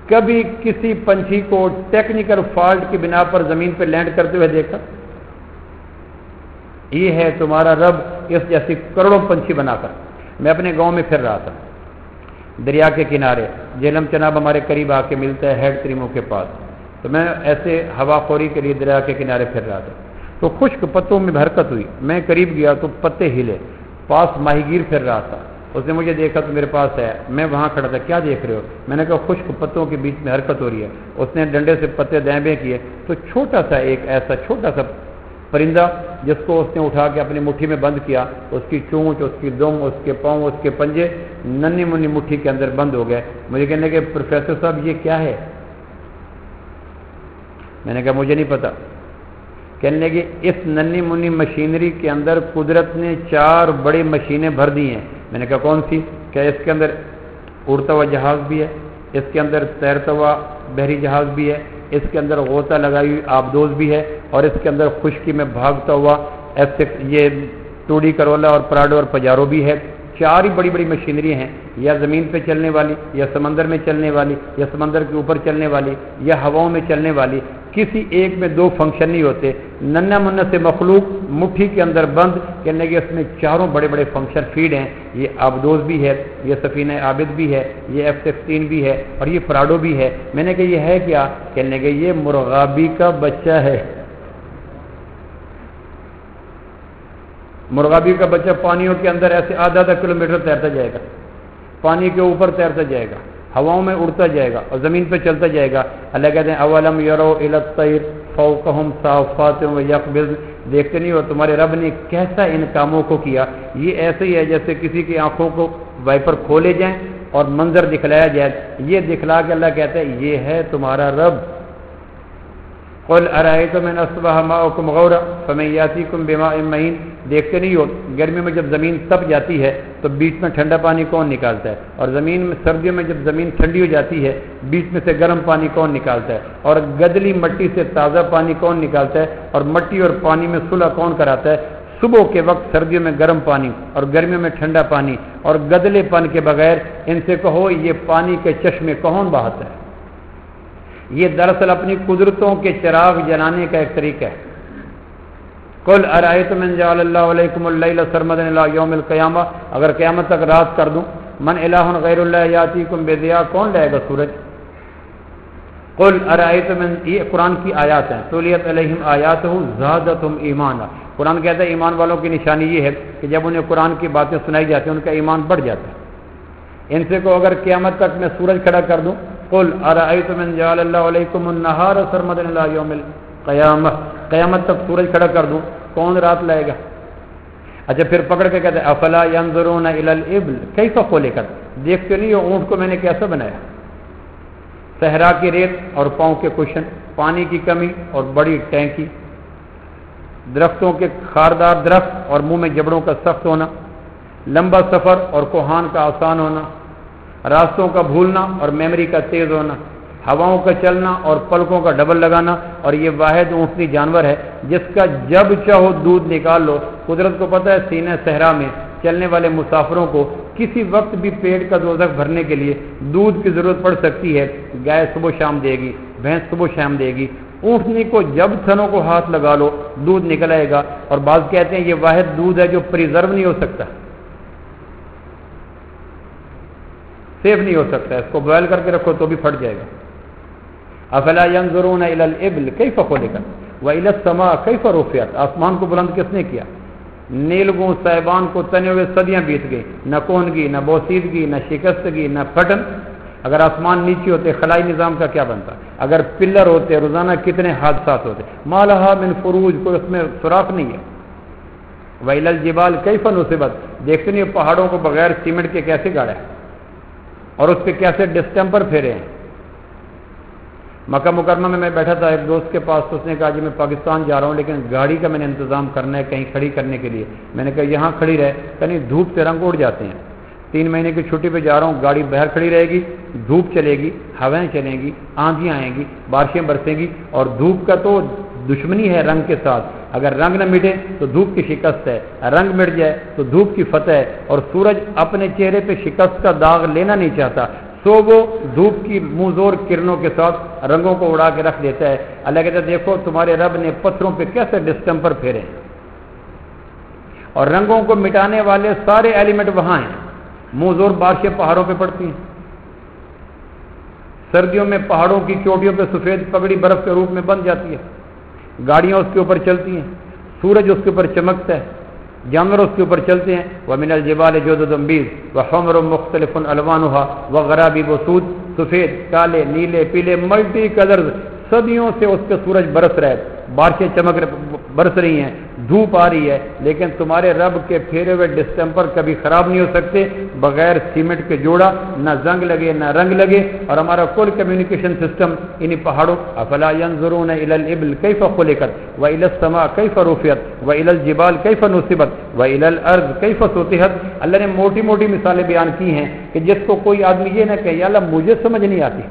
کبھی کسی پنچھی کو ٹیکنیکل فالٹ کی بنا پر زمین پہ لینڈ کرتے ہوئے دیکھا؟ یہ ہے تمہارا رب اس جیسی کروڑوں پنچھی بنا کر۔ میں اپنے گاؤں میں پھر رہا تھا، دریا کے کنارے، جہلم چناب ہمارے قریب آ کے ملتا ہے ہیڈ تریموں کے پاس، تو میں ایسے ہوا خوری کے لیے دریا کے کنارے پھر رہا تھا، تو خشک پتوں میں حرکت ہوئی، میں قریب گیا تو پتے ہلے، پاس ماہی گیر پھر رہا تھا، اس نے مجھے دیکھا تو میرے پاس ہے، میں وہاں کھڑا تھا، کیا دیکھ رہے ہو؟ میں نے کہا خشک پتوں کے بیچ میں حرکت ہو رہی ہے۔ اس نے ڈنڈے سے پتے دائیں بائیں کیے تو چھوٹا سا ایک ایسا چھوٹا سا پرندہ جس کو اس نے اٹھا کے اپنی مٹھی میں بند کیا، اس کی چونچ، اس کی دم، اس کے پاؤں، اس کے پنجے ننھی منی مٹھی کے اندر بند ہو گئے۔ مجھے کہنے کہ پروفیسر صاحب یہ کیا ہے؟ میں نے کہا مجھے نہیں پتا۔ کہنے لگے اس ننھی منی مشینری کے اندر قدرت نے 4 بڑی مشینیں بھر دی ہیں۔ میں نے کہا کون سی؟ کہ اس کے اندر اڑتا ہوا جہاز بھی ہے، اس کے اندر تیرتا ہوا بحری جہاز بھی ہے، اس کے اندر غوطہ لگائی ہوئی آبدوز بھی ہے، اور اس کے اندر خشکی میں بھاگتا ہوا یہ ٹوڈی کرولا اور پراڈو اور پجارو بھی ہے۔ 4 ہی بڑی بڑی مشینری ہیں، یا زمین پہ چلنے والی، یا سمندر میں چلنے والی، یا سمندر کے اوپر چلنے والی، یا ہواؤں میں چلنے والی۔ کسی ایک میں 2 فنکشن نہیں ہوتے۔ ننھا منہ سے مخلوق مٹھی کے اندر بند، کہنے کہ اس میں 4 بڑے بڑے فنکشن فیڈ ہیں، یہ آبدوز بھی ہے، یہ سفینہ عابد بھی ہے، یہ F-16 بھی ہے، اور یہ پراڈو بھی ہے۔ میں نے کہا یہ ہے کیا؟ کہنے کہ یہ مرغابی کا بچہ ہے۔ مرغابی کا بچہ پانیوں کے اندر ایسے آدھا کلومیٹر تیرتا جائے گا، پانی کے اوپر تیرتا جائے گا، ہواؤں میں اڑتا جائے گا اور زمین پہ چلتا جائے گا۔ اللہ کہتے ہیں اولم یروا الی الطیر فوقہم صافات ویقبضن، دیکھتے نہیں ہو تمہارے رب نے کیسا ان کاموں کو کیا؟ یہ ایسے ہی ہے جیسے کسی کی آنکھوں کو وائپر کھولے جائیں اور منظر دکھلایا جائے، یہ دکھلا کے اللہ کہتا ہے یہ ہے تمہارا رب۔ قل ارأیتم ان اصبح ماؤکم غورا فمن یاتیکم بماء معین، دیکھتے نہیں ہو گرمیوں میں جب زمین تپ جاتی ہے تو بیچ میں ٹھنڈا پانی کون نکالتا ہے؟ اور زمین میں سردیوں میں جب زمین ٹھنڈی ہو جاتی ہے بیچ میں سے گرم پانی کون نکالتا ہے؟ اور گدلی مٹی سے تازہ پانی کون نکالتا ہے؟ اور مٹی اور پانی میں صلح کون کراتا ہے؟ صبح کے وقت سردیوں میں گرم پانی اور گرمیوں میں ٹھنڈا پانی، اور گدلے پن کے بغیر ان سے کہو یہ پانی کے چشمے کون بہاتا ہے؟ یہ دراصل اپنی قدرتوں کے چراغ جلانے کا ایک طریقہ ہے۔ قل ارأیتم ان جعل اللہ علیکم اللیل سرمدا الی یوم القیامہ، اگر قیامت تک رات کر دوں، من الہ غیر اللہ یاتیکم بضیاء، کون لائے گا سورج؟ قل ارأیتم، یہ قرآن کی آیات ہیں، تلیت علیہم آیاتہ زادتہم ایمانا، قرآن کہتا ہے ایمان والوں کی نشانی یہ ہے کہ جب انہیں قرآن کی باتیں سنائی جاتی ہیں ان کا ایمان بڑھ جاتا ہے۔ ان سے کو اگر قیامت تک میں سورج کھڑا کر دوں، قل ارأیتم ان جعل اللہ علیکم النہار سرمدا الی یوم القیامہ، قیامت تک سورج کھڑا کر دوں، کون رات لائے گا؟ اچھا پھر پکڑ کے کہتے ہیں افلا ینظرون الی الابل کیف خلقت، دیکھتے نہیں ہو اونٹ کو میں نے کیسا بنایا؟ صحرا کی ریت اور پاؤں کے کشن، پانی کی کمی اور بڑی ٹینکی، درختوں کے خاردار درخت اور منہ میں جبڑوں کا سخت ہونا، لمبا سفر اور کوہان کا آسان ہونا، راستوں کا بھولنا اور میموری کا تیز ہونا، ہواؤں کا چلنا اور پلکوں کا ڈبل لگانا، اور یہ واحد اونٹنی جانور ہے جس کا جب چاہو دودھ نکال لو۔ قدرت کو پتہ ہے سینہ صحرا میں چلنے والے مسافروں کو کسی وقت بھی پیٹ کا دوزخ بھرنے کے لیے دودھ کی ضرورت پڑ سکتی ہے، گائے صبح شام دے گی، بھینس صبح شام دے گی، اونٹنی کو جب تھنوں کو ہاتھ لگا لو دودھ نکل آئے گا، اور بعض کہتے ہیں یہ واحد دودھ ہے جو پریزرو نہیں ہو سکتا، سیف نہیں ہو سکتا، اس کو بوائل کر کے رکھو تو بھی پھٹ جائے گا۔ افلا ينظرون الى الابل كيف خلقت والى السماء كيف رفعت، آسمان کو بلند کس نے کیا؟ نیلگوں صاحبان کو تنے ہوئے صدیاں بیت گئی، نہ کونگی، نہ بوسیدگی، نہ شکستگی، نہ پھٹن۔ اگر آسمان نیچے ہوتے خلائی نظام کا کیا بنتا؟ اگر پلر ہوتے روزانہ کتنے حادثات ہوتے۔ ما لها من فروج، کوئی اس میں سوراخ نہیں ہے۔ وإلى الجبال كيف نصبت، دیکھتے نہیں پہاڑوں کو بغیر سیمنٹ کے کیسے گاڑا ہے اور اس پہ کیسے ڈسٹمپر پھیرے ہیں۔ مکہ مکرمہ میں بیٹھا تھا ایک دوست کے پاس، تو اس نے کہا جی میں پاکستان جا رہا ہوں لیکن گاڑی کا میں نے انتظام کرنا ہے کہیں کھڑی کرنے کے لیے۔ میں نے کہا یہاں کھڑی رہے، کہیں دھوپ سے رنگ اڑ جاتے ہیں، 3 مہینے کی چھٹی پہ جا رہا ہوں، گاڑی باہر کھڑی رہے گی، دھوپ چلے گی، ہوائیں چلیں گی، آندھیاں آئیں گی، بارشیں برسیں گی، اور دھوپ کا تو دشمنی ہے رنگ کے ساتھ، اگر رنگ نہ مٹے تو دھوپ کی شکست ہے، رنگ مٹ جائے تو دھوپ کی فتح ہے، اور سورج اپنے چہرے پہ شکست کا داغ لینا نہیں چاہتا، سو وہ دھوپ کی منہ زور کرنوں کے ساتھ رنگوں کو اڑا کے رکھ دیتا ہے۔ اللہ کہتا ہے دیکھو تمہارے رب نے پتھروں پہ کیسے ڈسٹمپر پھیرے، اور رنگوں کو مٹانے والے سارے ایلیمنٹ وہاں ہیں۔ منہ زور بارشیں پہاڑوں پہ پڑتی ہیں، سردیوں میں پہاڑوں کی چوٹیوں پہ سفید پگڑی برف کے روپ میں بن جاتی ہے، گاڑیاں اس کے اوپر چلتی ہیں، سورج اس کے اوپر چمکتا ہے، جانور اس کے اوپر چلتے ہیں۔ وَمِنَ الْجِبَالِ جُدُدٌ بِيضٌ وَحُمْرٌ مُخْتَلِفٌ أَلْوَانُهَا وَغَرَابِيبُ سُودٌ، سفید، کالے، نیلے، پیلے، ملٹی کلرز، صدیوں سے اس پہ سورج برس رہا ہے، بارشیں برس رہی ہیں، دھوپ آ رہی ہے، لیکن تمہارے رب کے پھیرے ہوئے ڈسٹمپر کبھی خراب نہیں ہو سکتے بغیر سیمنٹ کے جوڑا، نہ زنگ لگے نہ رنگ لگے، اور ہمارا کل کمیونیکیشن سسٹم انہی پہاڑوں۔ افلا ينظرون الى الابل كيف خلقت والى السماء كيف رفعت والى الجبال كيف نصبت والى الارض كيف سطحت۔ اللہ نے موٹی موٹی مثالیں بیان کی ہیں کہ جس کو کوئی آدمی یہ نہ کہے یا اللہ مجھے سمجھ نہیں آتی،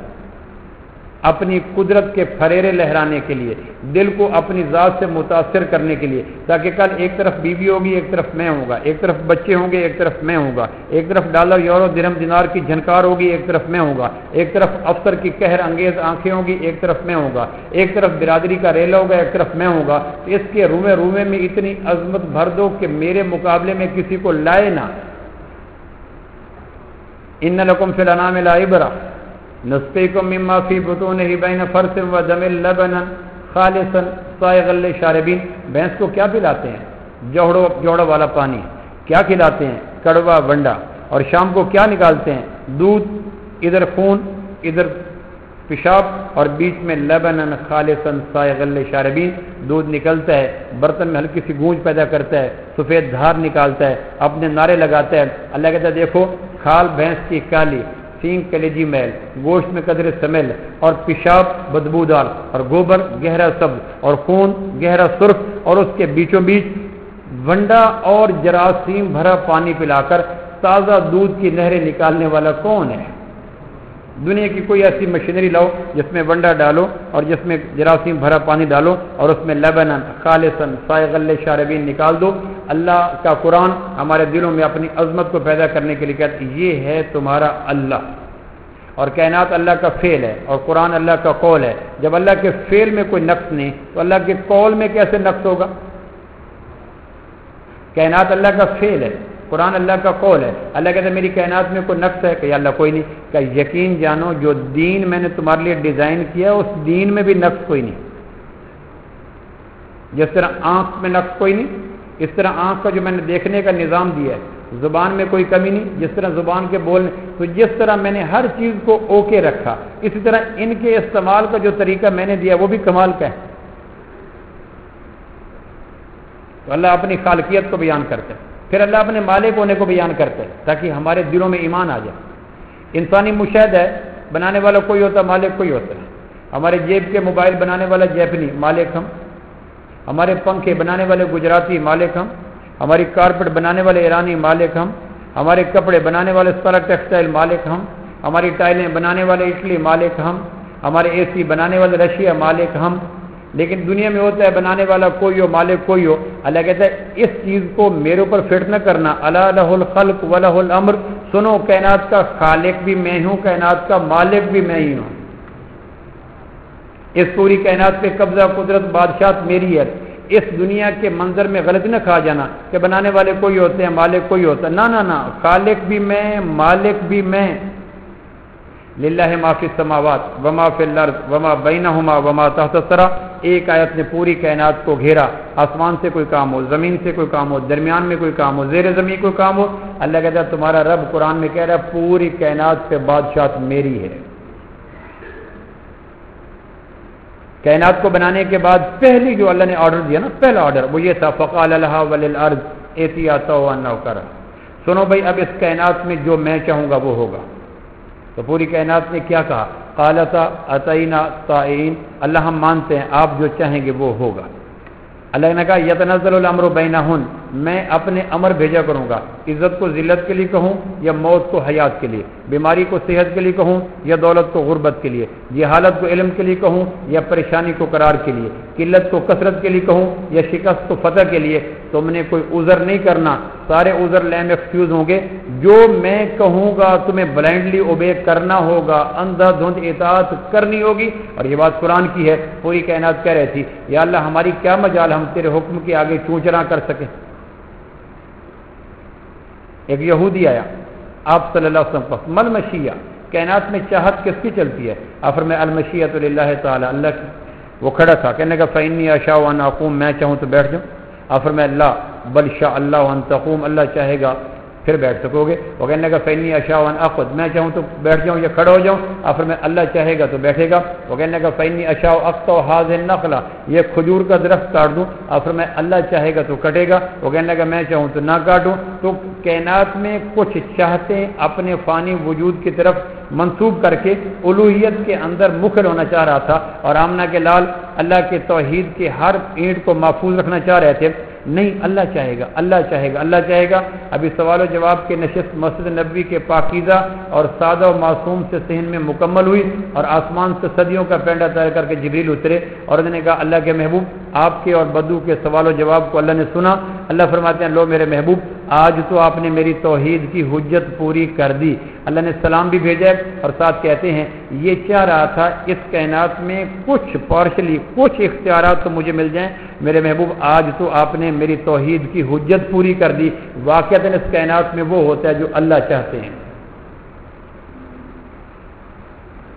اپنی قدرت کے پھریرے لہرانے کے لیے، دل کو اپنی ذات سے متاثر کرنے کے لیے، تاکہ کل ایک طرف بیوی ہوگی ایک طرف میں ہوں گا، ایک طرف بچے ہوں گے ایک طرف میں ہوں گا، ایک طرف ڈالر یورو درہم دینار کی جھنکار ہوگی ایک طرف میں ہوں گا، ایک طرف افسر کی قہر انگیز آنکھیں ہوں گی ایک طرف میں ہوں گا، ایک طرف برادری کا ریلا ہوگا ایک طرف میں ہوں گا۔ اس کے رومے رومے میں اتنی عظمت بھر دو کہ میرے مقابلے میں کسی کو لائے نہ۔ ان لکم فی الانعام لعبرۃ نسقیکم مما فی بطونہ بین فرث ودم لبنا خالصا صائغا للشاربین، بھینس کو کیا پلاتے ہیں؟ جوڑا والا پانی۔ کیا کھلاتے ہیں؟ کڑوا ونڈا۔ اور شام کو کیا نکالتے ہیں؟ دودھ، ادھر خون ادھر پیشاب، اور بیچ میں لبنا خالصا صائغا للشاربین، دودھ نکلتا ہے، برتن میں ہلکی سی گونج پیدا کرتا ہے، سفید دھار نکالتا ہے، اپنے نعرے لگاتا ہے۔ اللہ کہتا ہے دیکھو کھال بھینس کی کالی، سینگ کلیجی میل، گوشت میں قدرے سمیل، اور پیشاب بدبودار، اور گوبر گہرا سبز، اور خون گہرا سرخ، اور اس کے بیچوں بیچ ونڈا اور جراثیم بھرا پانی پلا کر تازہ دودھ کی نہریں نکالنے والا کون ہے؟ دنیا کی کوئی ایسی مشینری لاؤ جس میں ونڈا ڈالو اور جس میں جراثیم بھرا پانی ڈالو اور اس میں لبنا خالصا صائغا للشاربین نکال دو۔ اللہ کا قرآن ہمارے دلوں میں اپنی عظمت کو پیدا کرنے کے لیے کہتا ہے یہ ہے تمہارا اللہ، اور کائنات اللہ کا فعل ہے اور قرآن اللہ کا قول ہے۔ جب اللہ کے فعل میں کوئی نقص نہیں تو اللہ کے قول میں کیسے نقص ہوگا؟ کائنات اللہ کا فعل ہے، قرآن اللہ کا قول ہے. اللہ کہتا ہے میری کائنات میں کوئی نقص ہے کہ یا اللہ کوئی نہیں. کہ یقین جانو جو دین میں نے تمہارے لیے ڈیزائن کیا اس دین میں بھی نقص کوئی نہیں. جس طرح آنکھ میں نقص کوئی نہیں، اس طرح آنکھ کا جو میں نے دیکھنے کا نظام دیا ہے، زبان میں کوئی کمی نہیں، جس طرح زبان کے بولنے، تو جس طرح میں نے ہر چیز کو اوکے رکھا، اسی طرح ان کے استعمال کا جو طریقہ میں نے دیا وہ بھی کمال کا ہے. تو اللہ اپنی خالقیت کو بیان کرتا ہے، پھر اللہ اپنے مالک ہونے کو بیان کرتا ہے تاکہ ہمارے دلوں میں ایمان آ جائے. انسانی مشاہدہ ہے، بنانے والا کوئی ہوتا، مالک کوئی ہوتا ہے. ہمارے جیب کے موبائل بنانے والا جیپنی، مالک ہم. ہمارے پنکھے بنانے والے گجراتی، مالک ہم. ہماری کارپیٹ بنانے والے ایرانی، مالک ہم. ہمارے کپڑے بنانے والے سپارا ٹیکسٹائل، مالک ہم. ہماری ٹائلیں بنانے والے اٹلی، مالک ہم. ہمارے اے سی بنانے والے رشیا، مالک ہم. لیکن دنیا میں ہوتا ہے بنانے والا کوئی ہو، مالک کوئی ہو. اللہ کہتا ہے اس چیز کو میرے اوپر فٹ نہ کرنا. الا لہ الخلق ولہ الامر، سنو کائنات کا خالق بھی میں ہوں، کائنات کا مالک بھی میں ہی ہوں. اس پوری کائنات پہ قبضہ، قدرت، بادشاہت میری ہے. اس دنیا کے منظر میں غلطی نہ کھا جانا کہ بنانے والے کوئی ہوتے ہیں، مالک کوئی ہوتا ہے. نہ، خالق بھی میں، مالک بھی میں. للہ ما فی السماوات وما فی الارض وما بینہما وما تحت الثری. ایک آیت نے پوری کائنات کو گھیرا. آسمان سے کوئی کام ہو، زمین سے کوئی کام ہو، درمیان میں کوئی کام ہو، زیر زمین کوئی کام ہو، اللہ کہتا ہے تمہارا رب قرآن میں کہہ رہا ہے پوری کائنات پہ بادشاہت میری ہے. کائنات کو بنانے کے بعد پہلی جو اللہ نے آرڈر دیا نا، پہلا آرڈر وہ یہ تھا فقال لها وللارض ائتیا طوعا او کرها. سنو بھائی اب اس کائنات میں جو میں چاہوں گا وہ ہوگا. تو پوری کائنات نے کیا کہا؟ قالتا اتینا طائعین، اللہ ہم مانتے ہیں آپ جو چاہیں گے وہ ہوگا. اللہ نے کہا یتنزل الامر بینہن، میں اپنے امر بھیجا کروں گا. عزت کو ذلت کے لیے کہوں یا موت کو حیات کے لیے، بیماری کو صحت کے لیے کہوں یا دولت کو غربت کے لیے، جہالت کو علم کے لیے کہوں یا پریشانی کو قرار کے لیے، قلت کو کثرت کے لیے کہوں یا شکست کو فتح کے لیے. تم نے کوئی عذر نہیں کرنا، سارے عذر لیم ایکسکیوز ہوں گے. جو میں کہوں گا تمہیں بلائنڈلی اوبے کرنا ہوگا، اندھا دھند اطاعت کرنی ہوگی. اور یہ بات قرآن کی ہے. پوری کائنات کہہ رہی تھی یا اللہ ہماری کیا مجال ہم تیرے حکم کے آگے چونچرا کر سکیں. ایک یہودی آیا آپ صلی اللہ علیہ وسلم پر، مل مشیہ، کائنات میں چاہت کس کی چلتی ہے؟ آپ فرمائے المشیۃ للہ تعالی، اللہ کی. وہ کھڑا تھا، کہنے کا فإنی أشاء أن أقوم، میں چاہوں تو بیٹھ جاؤں. آپ فرمائے اللہ بل شاء اللہ ان تقوم، اللہ چاہے گا پھر بیٹھ سکو گے. وہ کہنے کا فإنی أشاء أن أقعد، میں چاہوں تو بیٹھ جاؤں یا کھڑا ہو جاؤں. آپ فرمائے اللہ چاہے گا تو بیٹھے گا. وہ کہنے کا فإنی أشاء أقطع هذه النخلة، یہ کھجور کا درخت کاٹ دوں. آپ فرمائے اللہ چاہے گا تو کٹے گا. وہ کہنے کا میں چاہوں تو نہ کاٹوں. تو کائنات میں کچھ چاہتے اپنے فانی وجود کی طرف منسوب کر کے الوہیت کے اندر مخل ہونا چاہ رہا تھا، اور آمنہ کے لال اللہ کے توحید کے ہر اینٹ کو محفوظ رکھنا چاہ رہے تھے. نہیں، اللہ چاہے گا، اللہ چاہے گا، اللہ چاہے گا. ابھی سوال و جواب کے نشست مسجد نبوی کے پاکیزہ اور سادہ و معصوم سے صحن میں مکمل ہوئی، اور آسمان سے صدیوں کا پینڈا طے کر کے جبریل اترے اور انہوں نے کہا اللہ کے محبوب آپ کے اور بدو کے سوال و جواب کو اللہ نے سنا. اللہ فرماتے ہیں لو میرے محبوب آج تو آپ نے میری توحید کی حجت پوری کر دی. اللہ نے سلام بھی بھیجا ہے، اور ساتھ کہتے ہیں یہ چاہ رہا تھا اس کائنات میں کچھ پارشلی کچھ اختیارات تو مجھے مل جائیں. میرے محبوب آج تو آپ نے میری توحید کی حجت پوری کر دی. واقعتاً اس کائنات میں وہ ہوتا ہے جو اللہ چاہتے ہیں.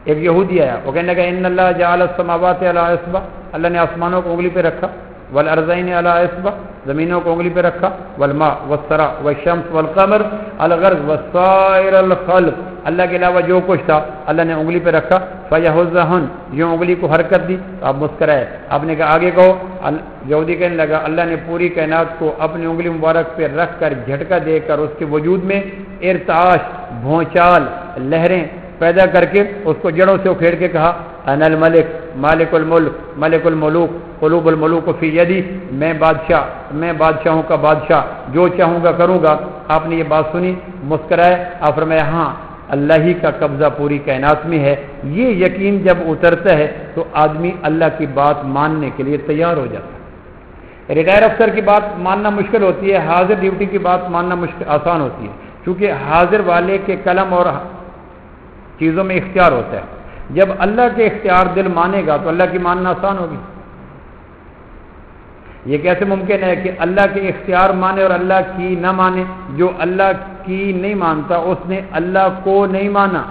ایک یہودی آیا، وہ کہنے لگا ان اللہ جعل السماوات علی اصبع، اللہ نے آسمانوں کو انگلی پہ رکھا، والارضین علی اصبع، زمینوں کو انگلی پہ رکھا، والماء والثرى والشمس والقمر الغرض وسائر الخلق، اللہ کے علاوہ جو کچھ تھا اللہ نے انگلی پہ رکھا. فیہزہن، یوں انگلی کو حرکت دی. آپ مسکرائے، آپ نے کہا آگے کہو. یہودی کہنے لگا اللہ نے پوری کائنات کو اپنی انگلی مبارک پہ رکھ کر جھٹکا دے کر اس کے وجود میں ارتعاش، بھونچال، لہریں پیدا کر کے اس کو جڑوں سے اکھیڑ کے کہا انا الملک مالک الملک ملک الملوک قلوب الملوک فی یدی، میں بادشاہ، میں بادشاہوں کا بادشاہ، جو چاہوں گا کروں گا. آپ نے یہ بات سنی، مسکرائے. آپ فرمایا ہاں اللہ ہی کا قبضہ پوری کائنات میں ہے. یہ یقین جب اترتا ہے تو آدمی اللہ کی بات ماننے کے لیے تیار ہو جاتا ہے. ریٹائر افسر کی بات ماننا مشکل ہوتی ہے، حاضر ڈیوٹی کی بات ماننا آسان ہوتی ہے، کیونکہ حاضر والے کے قلم اور چیزوں میں اختیار ہوتا ہے. جب اللہ کے اختیار دل مانے گا تو اللہ کی ماننا آسان ہوگی. یہ کیسے ممکن ہے کہ اللہ کے اختیار مانے اور اللہ کی نہ مانے؟ جو اللہ کی نہیں مانتا اس نے اللہ کو نہیں مانا۔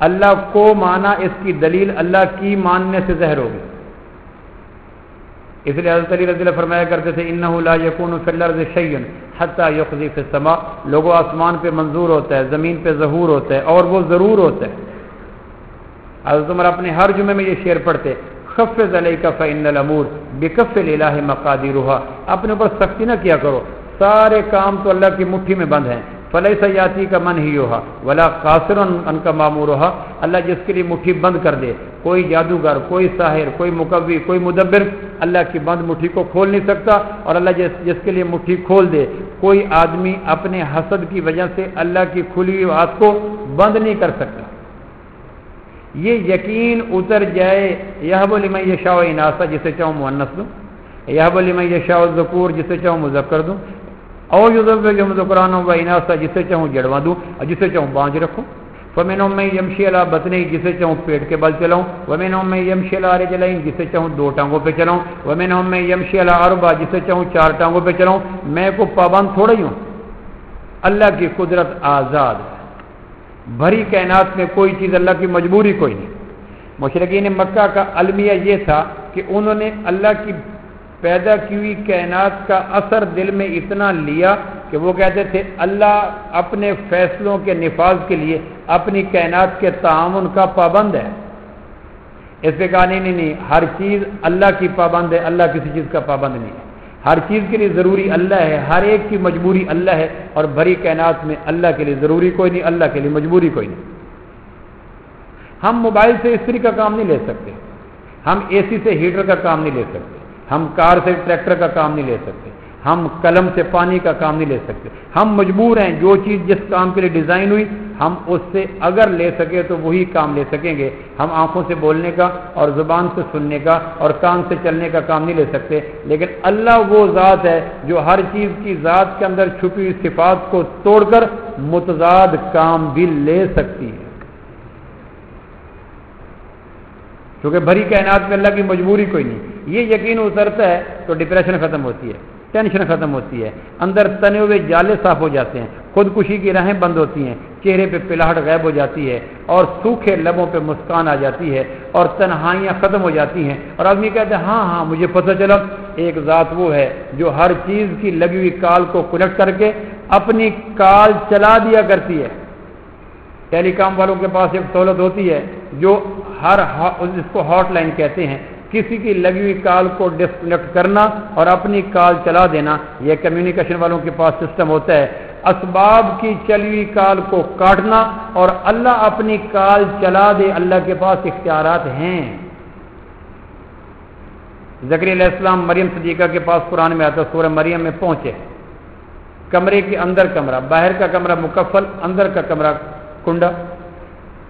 اللہ کو مانا اس کی دلیل اللہ کی ماننے سے ظاہر ہوگی۔ اس لیے حضرت علی رضی اللہ فرمایا کرتے تھے انہ لا یکون فی الارض شیء حتی یقضی فی السماء، لوگوں آسمان پہ منظور ہوتا ہے، زمین پہ ظہور ہوتا ہے، اور وہ ضرور ہوتا ہے۔ حضرت عمر اپنے ہر جمعے میں یہ شعر پڑھتے خفض علیک فإن الامور بکف الالہ مقادیرها، اپنے اوپر سختی نہ کیا کرو، سارے کام تو اللہ کی مٹھی میں بند ہیں۔ فلیس یاتیک منہیھا ولا قاصر عنک مامورھا، اللہ جس کے لیے مٹھی بند کر دے، کوئی جادوگر، کوئی ساحر، کوئی مکوی، کوئی مدبر اللہ کی بند مٹھی کو کھول نہیں سکتا، اور اللہ جس کے لیے مٹھی کھول دے، کوئی آدمی اپنے حسد کی وجہ سے اللہ کی کھلی ہوئی ہاتھ کو بند نہیں کر سکتا۔ یہ یقین اتر جائے یہب لمن یشاء اناثا، جسے چاہوں مؤنث دوں، یہب لمن یشاء ذکور، جسے چاہوں مذکر دوں، اور یذوقهم ذکرانا و اناثا، جسے چاہوں جڑواں دوں اور جسے چاہوں بانج رکھوں۔ فمنهم من یمشی علی بطنہ، جسے چاہوں پیٹ کے بل چلاؤں، ومنهم من یمشی علی رجلین، جسے چاہوں دو ٹانگوں پہ چلاؤں، ومنهم من یمشی علی اربع، جسے چاہوں چار ٹانگوں پہ چلاؤں۔ میں کو پابند تھوڑا ہی ہوں، اللہ کی قدرت آزاد ہے، بھری کائنات میں کوئی چیز اللہ کی مجبوری کوئی نہیں۔ مشرکین مکہ کا المیہ یہ تھا کہ انہوں نے اللہ کی پیدا کی ہوئی کائنات کا اثر دل میں اتنا لیا کہ وہ کہتے تھے اللہ اپنے فیصلوں کے نفاذ کے لیے اپنی کائنات کے تعاون کا پابند ہے۔ اس پہ کہا نہیں، ہر چیز اللہ کی پابند ہے، اللہ کسی چیز کا پابند نہیں ہے، ہر چیز کے لیے ضروری اللہ ہے، ہر ایک کی مجبوری اللہ ہے، اور بھری کائنات میں اللہ کے لیے ضروری کوئی نہیں، اللہ کے لیے مجبوری کوئی نہیں۔ ہم موبائل سے استری کا کام نہیں لے سکتے، ہم اے سی سے ہیٹر کا کام نہیں لے سکتے، ہم کار سے ٹریکٹر کا کام نہیں لے سکتے، ہم قلم سے پانی کا کام نہیں لے سکتے۔ ہم مجبور ہیں، جو چیز جس کام کے لیے ڈیزائن ہوئی ہم اس سے اگر لے سکے تو وہی کام لے سکیں گے۔ ہم آنکھوں سے بولنے کا اور زبان سے سننے کا اور کان سے چلنے کا کام نہیں لے سکتے، لیکن اللہ وہ ذات ہے جو ہر چیز کی ذات کے اندر چھپی ہوئی صفات کو توڑ کر متضاد کام بھی لے سکتی ہے۔ کیونکہ بھری کائنات میں اللہ کی مجبوری کوئی نہیں، یہ یقین اترتا ہے تو ڈپریشن ختم ہوتی ہے، ٹینشن ختم ہوتی ہے، اندر تنے ہوئے جالے صاف ہو جاتے ہیں، خودکشی کی راہیں بند ہوتی ہیں، چہرے پہ پلاہٹ غائب ہو جاتی ہے، اور سوکھے لبوں پہ مسکان آ جاتی ہے، اور تنہائیاں ختم ہو جاتی ہیں، اور آدمی کہتے ہیں ہاں مجھے پتہ چلا ایک ذات وہ ہے جو ہر چیز کی لگی ہوئی کال کو کنیکٹ کر کے اپنی کال چلا دیا کرتی ہے۔ ٹیلی کام والوں کے پاس ایک سہولت ہوتی ہے جو جس کو ہاٹ لائن کہتے ہیں، کسی کی لگی ہوئی کال کو ڈسکنیکٹ کرنا اور اپنی کال چلا دینا، یہ کمیونیکیشن والوں کے پاس سسٹم ہوتا ہے۔ اسباب کی چلی ہوئی کال کو کاٹنا اور اللہ اپنی کال چلا دے، اللہ کے پاس اختیارات ہیں۔ زکریا علیہ السلام مریم صدیقہ کے پاس قرآن میں آتا، سورہ مریم میں پہنچے، کمرے کے اندر کمرہ، باہر کا کمرہ مکفل، اندر کا کمرہ کنڈا،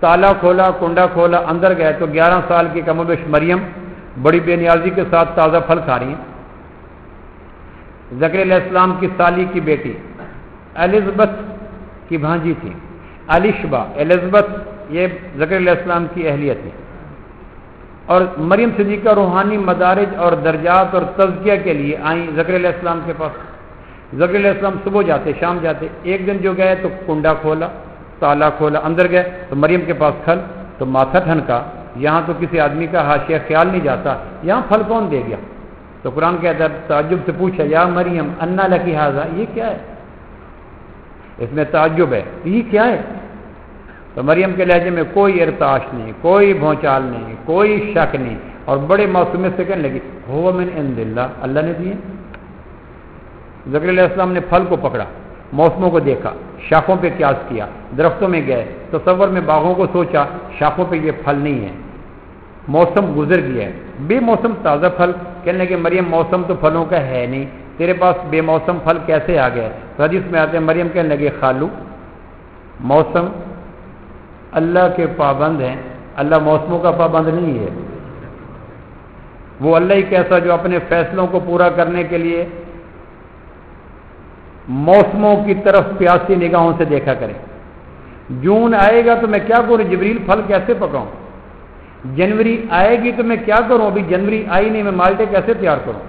تالا کھولا، کنڈا کھولا، اندر گئے تو 11 سال کی کم و بیش مریم بڑی بے نیازی کے ساتھ تازہ پھل کھا رہی ہیں۔ زکریا علیہ السلام کی سالی کی بیٹی الزبتھ کی بھانجی تھی، الشبا، الزبتھ یہ زکریا علیہ السلام کی اہلیہ تھی، اور مریم صدیقہ روحانی مدارج اور درجات اور تزکیہ کے لیے آئیں زکریا علیہ السلام کے پاس۔ زکریا علیہ السلام صبح جاتے، شام جاتے، ایک دن جو گئے تو کنڈا کھولا، تالا کھولا، اندر گئے تو مریم کے پاس پھل، تو ماتھا ٹھنکا، یہاں تو کسی آدمی کا حاشیہ خیال نہیں جاتا، یہاں پھل کون دے گیا؟ تو قرآن کہتا ہے تعجب سے پوچھا یا مریم انا لکی ھذا، یہ کیا ہے؟ اس میں تعجب ہے، یہ کیا ہے؟ تو مریم کے لہجے میں کوئی ارتعاش نہیں، کوئی بھونچال نہیں، کوئی شک نہیں، اور بڑے معصومیت سے کہنے لگی ہو من عند اللہ، اللہ نے دیے۔ زکریا علیہ السلام نے پھل کو پکڑا، موسموں کو دیکھا، شاخوں پہ قیاس کیا، درختوں میں گئے، تصور میں باغوں کو سوچا، شاخوں پہ یہ پھل نہیں ہے، موسم گزر گیا ہے، بے موسم تازہ پھل، کہنے لگے مریم موسم تو پھلوں کا ہے نہیں، تیرے پاس بے موسم پھل کیسے آ گئے؟ تو حدیث میں آتے ہیں مریم کہنے لگے خالو، موسم اللہ کے پابند ہیں، اللہ موسموں کا پابند نہیں ہے، وہ اللہ ہی کیسا جو اپنے فیصلوں کو پورا کرنے کے لیے موسموں کی طرف پیاسی نگاہوں سے دیکھا کرے۔ جون آئے گا تو میں کیا کروں؟ جبریل پھل کیسے پکاؤں؟ جنوری آئے گی تو میں کیا کروں؟ ابھی جنوری آئی نہیں، میں مالٹے کیسے تیار کروں؟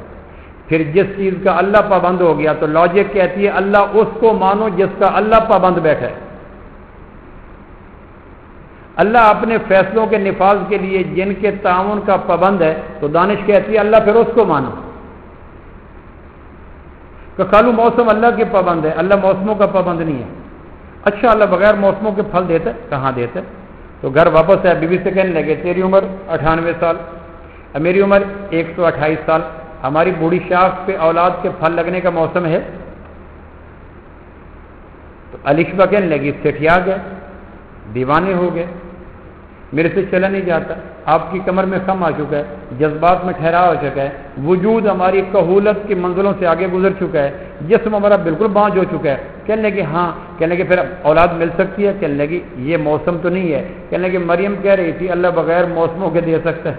پھر جس چیز کا اللہ پابند ہو گیا تو لاجک کہتی ہے اللہ اس کو مانو جس کا اللہ پابند بیٹھا ہے۔ اللہ اپنے فیصلوں کے نفاذ کے لیے جن کے تعاون کا پابند ہے تو دانش کہتی ہے اللہ پھر اس کو مانو۔ کہ خالو موسم اللہ کے پابند ہے، اللہ موسموں کا پابند نہیں ہے۔ اچھا اللہ بغیر موسموں کے پھل دیتا ہے؟ کہاں دیتا ہے؟ تو گھر واپس ہے، بیوی سے کہنے لگے تیری عمر 98 سال، میری عمر 128 سال، ہماری بوڑھی شاخ پہ اولاد کے پھل لگنے کا موسم ہے؟ تو الشبہ کہنے لگی سٹھیا گئے، دیوانے ہو گئے، میرے سے چلا نہیں جاتا، آپ کی کمر میں خم آ چکا ہے، جذبات میں ٹھہرا ہو چکا ہے، وجود ہماری کہولت کی منزلوں سے آگے گزر چکا ہے، جسم ہمارا بالکل بانجھ ہو چکا ہے۔ کہنے لگی ہاں، کہنے لگے پھر اولاد مل سکتی ہے؟ کہنے لگی یہ موسم تو نہیں ہے۔ کہنے لگے مریم کہہ رہی تھی اللہ بغیر موسموں کے دے سکتا ہے۔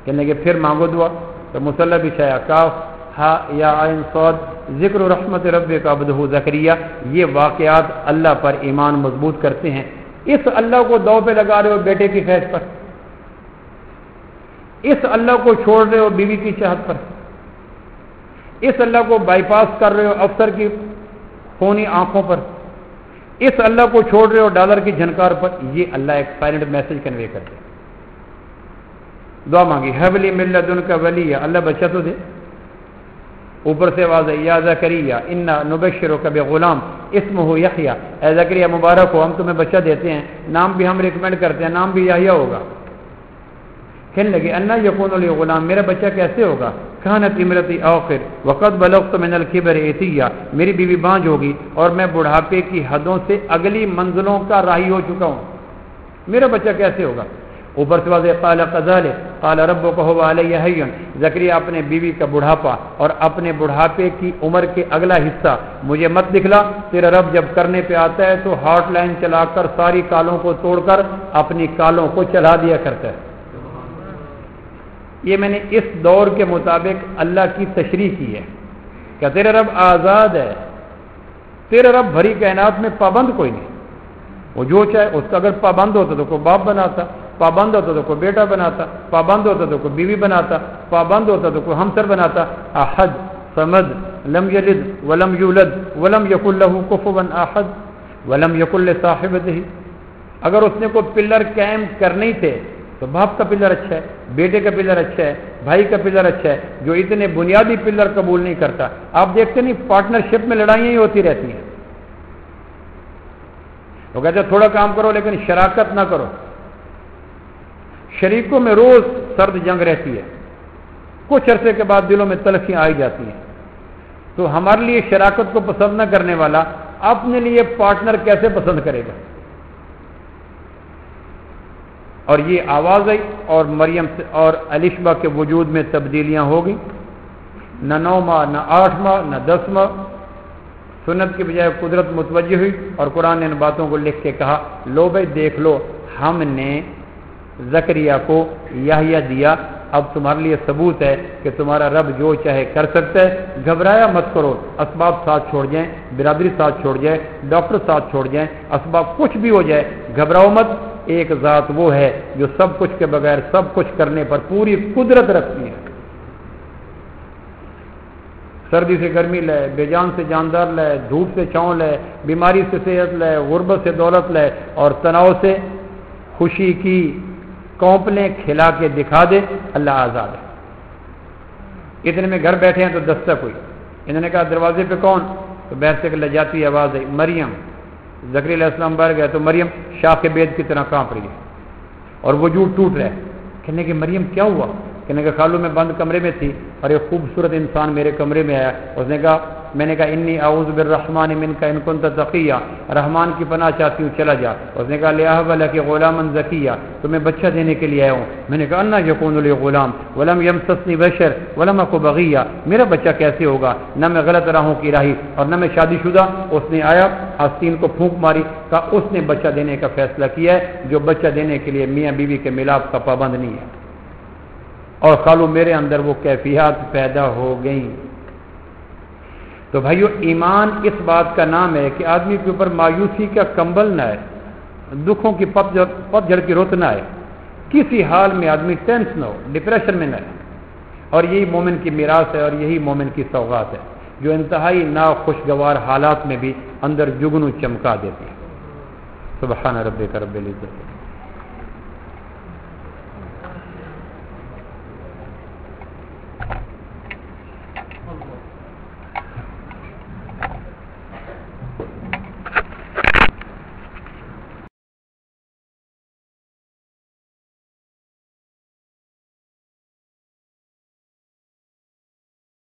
کہنے لگے پھر مانگو دعا۔ تو مصلی بچھایا، کاف ہا یا عین صاد، ذکر رحمت ربک عبدہ زکریہ، یہ واقعات اللہ پر ایمان مضبوط کرتے ہیں۔ اس اللہ کو دو پہ لگا رہے ہو بیٹے کی خیز پر، اس اللہ کو چھوڑ رہے ہو بیوی کی چاہت پر، اس اللہ کو بائی پاس کر رہے ہو افسر کی خونی آنکھوں پر، اس اللہ کو چھوڑ رہے ہو ڈالر کی جھنکار پر۔ یہ اللہ ایک سائلنٹ میسج کنوے کرتے ہیں۔ دعا مانگی حبلی من لدنک ولی، اللہ بچہ تو دے۔ اوپر سے آواز ہے یا زکریا انا نبشرک بغلام اسمہ یحییٰ، اے زکریا مبارک ہو ہم تمہیں بچہ دیتے ہیں، نام بھی ہم ریکمینڈ کرتے ہیں، نام بھی یحییٰ ہوگا۔ کہنے لگے انا یکون لی غلام، میرا بچہ کیسے ہوگا؟ کانت امرتی آخر وقد بلغت من الکبر عتیہ، میری بیوی بانجھ ہوگی اور میں بڑھاپے کی حدوں سے اگلی منزلوں کا راہی ہو چکا ہوں، میرا بچہ کیسے ہوگا؟ اوپر سے واضح قال قذالک قال ربک هو علی حی، زکریا اپنے بیوی کا بڑھاپا اور اپنے بڑھاپے کی عمر کے اگلا حصہ مجھے مت دکھلا، تیرا رب جب کرنے پہ آتا ہے تو ہاٹ لائن چلا کر ساری کالوں کو توڑ کر اپنی کالوں کو چلا دیا کرتا ہے۔ یہ میں نے اس دور کے مطابق اللہ کی تشریح کی ہے کہ تیرا رب آزاد ہے، تیرا رب بھری کائنات میں پابند کوئی نہیں، وہ جو چاہے اس کا اگر پابند ہوتا تو کوئی باپ بناتا، پابند ہوتا تو کوئی بیٹا بناتا، پابند ہوتا تو کوئی بیوی بناتا، پابند ہوتا تو کوئی ہمسر بناتا۔ احد صمد لم یلد ولم یولد ولم یکن لہ کفوا احد ولم یکن لصاحبتہ، اگر اس نے کوئی پلر قائم کرنے تھے تو باپ کا پلر اچھا ہے، بیٹے کا پلر اچھا ہے، بھائی کا پلر اچھا ہے، جو اتنے بنیادی پلر قبول نہیں کرتا۔ آپ دیکھتے نہیں پارٹنرشپ میں لڑائیاں ہی ہوتی رہتی ہیں، وہ کہتے ہیں تھوڑا کام کرو لیکن شراکت نہ کرو، شریکوں میں روز سرد جنگ رہتی ہے، کچھ عرصے کے بعد دلوں میں تلخیاں آئی جاتی ہیں۔ تو ہمارے لیے شراکت کو پسند نہ کرنے والا اپنے لیے پارٹنر کیسے پسند کرے گا؟ اور یہ آواز آئی اور مریم سے اور الشبہ کے وجود میں تبدیلیاں ہو گئیں، نہ 9 ماہ نہ 8 ماہ نہ 10 ماہ، سنت کے بجائے قدرت متوجہ ہوئی اور قرآن نے ان باتوں کو لکھ کے کہا لو بھائی دیکھ لو ہم نے زکریا کو یحییٰ دیا، اب تمہارے لیے ثبوت ہے کہ تمہارا رب جو چاہے کر سکتا ہے، گھبرایا مت کرو، اسباب ساتھ چھوڑ جائیں، برادری ساتھ چھوڑ جائے، ڈاکٹر ساتھ چھوڑ جائیں، اسباب کچھ بھی ہو جائے گھبراؤ مت، ایک ذات وہ ہے جو سب کچھ کے بغیر سب کچھ کرنے پر پوری قدرت رکھتی ہے۔ سردی سے گرمی لے، بے جان سے جاندار لے، دھوپ سے چھاؤں لے، بیماری سے صحت لے، غربت سے دولت لے اور تناؤ سے خوشی کی کونپلیں کھلا کے دکھا دے، اللہ آزاد ہے۔ اتنے میں گھر بیٹھے ہیں تو دستک ہوئی، انہوں نے کہا دروازے پہ کون؟ تو باہر سے لجاتی آواز آئی مریم۔ زکریا علیہ السلام باہر گئے تو مریم شاخ بید کی طرح کانپ رہی ہے اور وجود ٹوٹ رہا ہے۔ کہنے کہ مریم کیا ہوا؟ کہنے کہ خالو میں بند کمرے میں تھی اور ایک خوبصورت انسان میرے کمرے میں آیا، اس نے کہا میں نے کہا انی اعوذ بالرحمن منک ان کنت تقیہ، رحمان کی پناہ چاہتی ہوں چلا جا۔ اس نے کہا لیاہب لک غلاما زکیہ، تمہیں بچہ دینے کے لیے آیا ہوں۔ میں نے کہا انا یکون لی غلام ولم یمسسنی بشر ولم اک بغیہ، میرا بچہ کیسے ہوگا؟ نہ میں غلط راہوں کی راہی اور نہ میں شادی شدہ۔ اس نے آیا آستین کو پھونک ماری، کہا اس نے بچہ دینے کا فیصلہ کیا ہے جو بچہ دینے کے لیے میاں بیوی کے ملاپ کا پابند نہیں ہے۔ اور خالو میرے اندر وہ کیفیات پیدا ہو گئیں۔ تو بھائیو ایمان اس بات کا نام ہے کہ آدمی کے اوپر مایوسی کا کمبل نہ آئے، دکھوں کی پت جھڑ کی رت نہ آئے، کسی حال میں آدمی ٹینس نہ ہو، ڈپریشن میں نہ آئے۔ اور یہی مومن کی میراث ہے اور یہی مومن کی سوغات ہے جو انتہائی ناخوشگوار حالات میں بھی اندر جگنو چمکا دیتی ہے۔ سبحان ربک رب العزت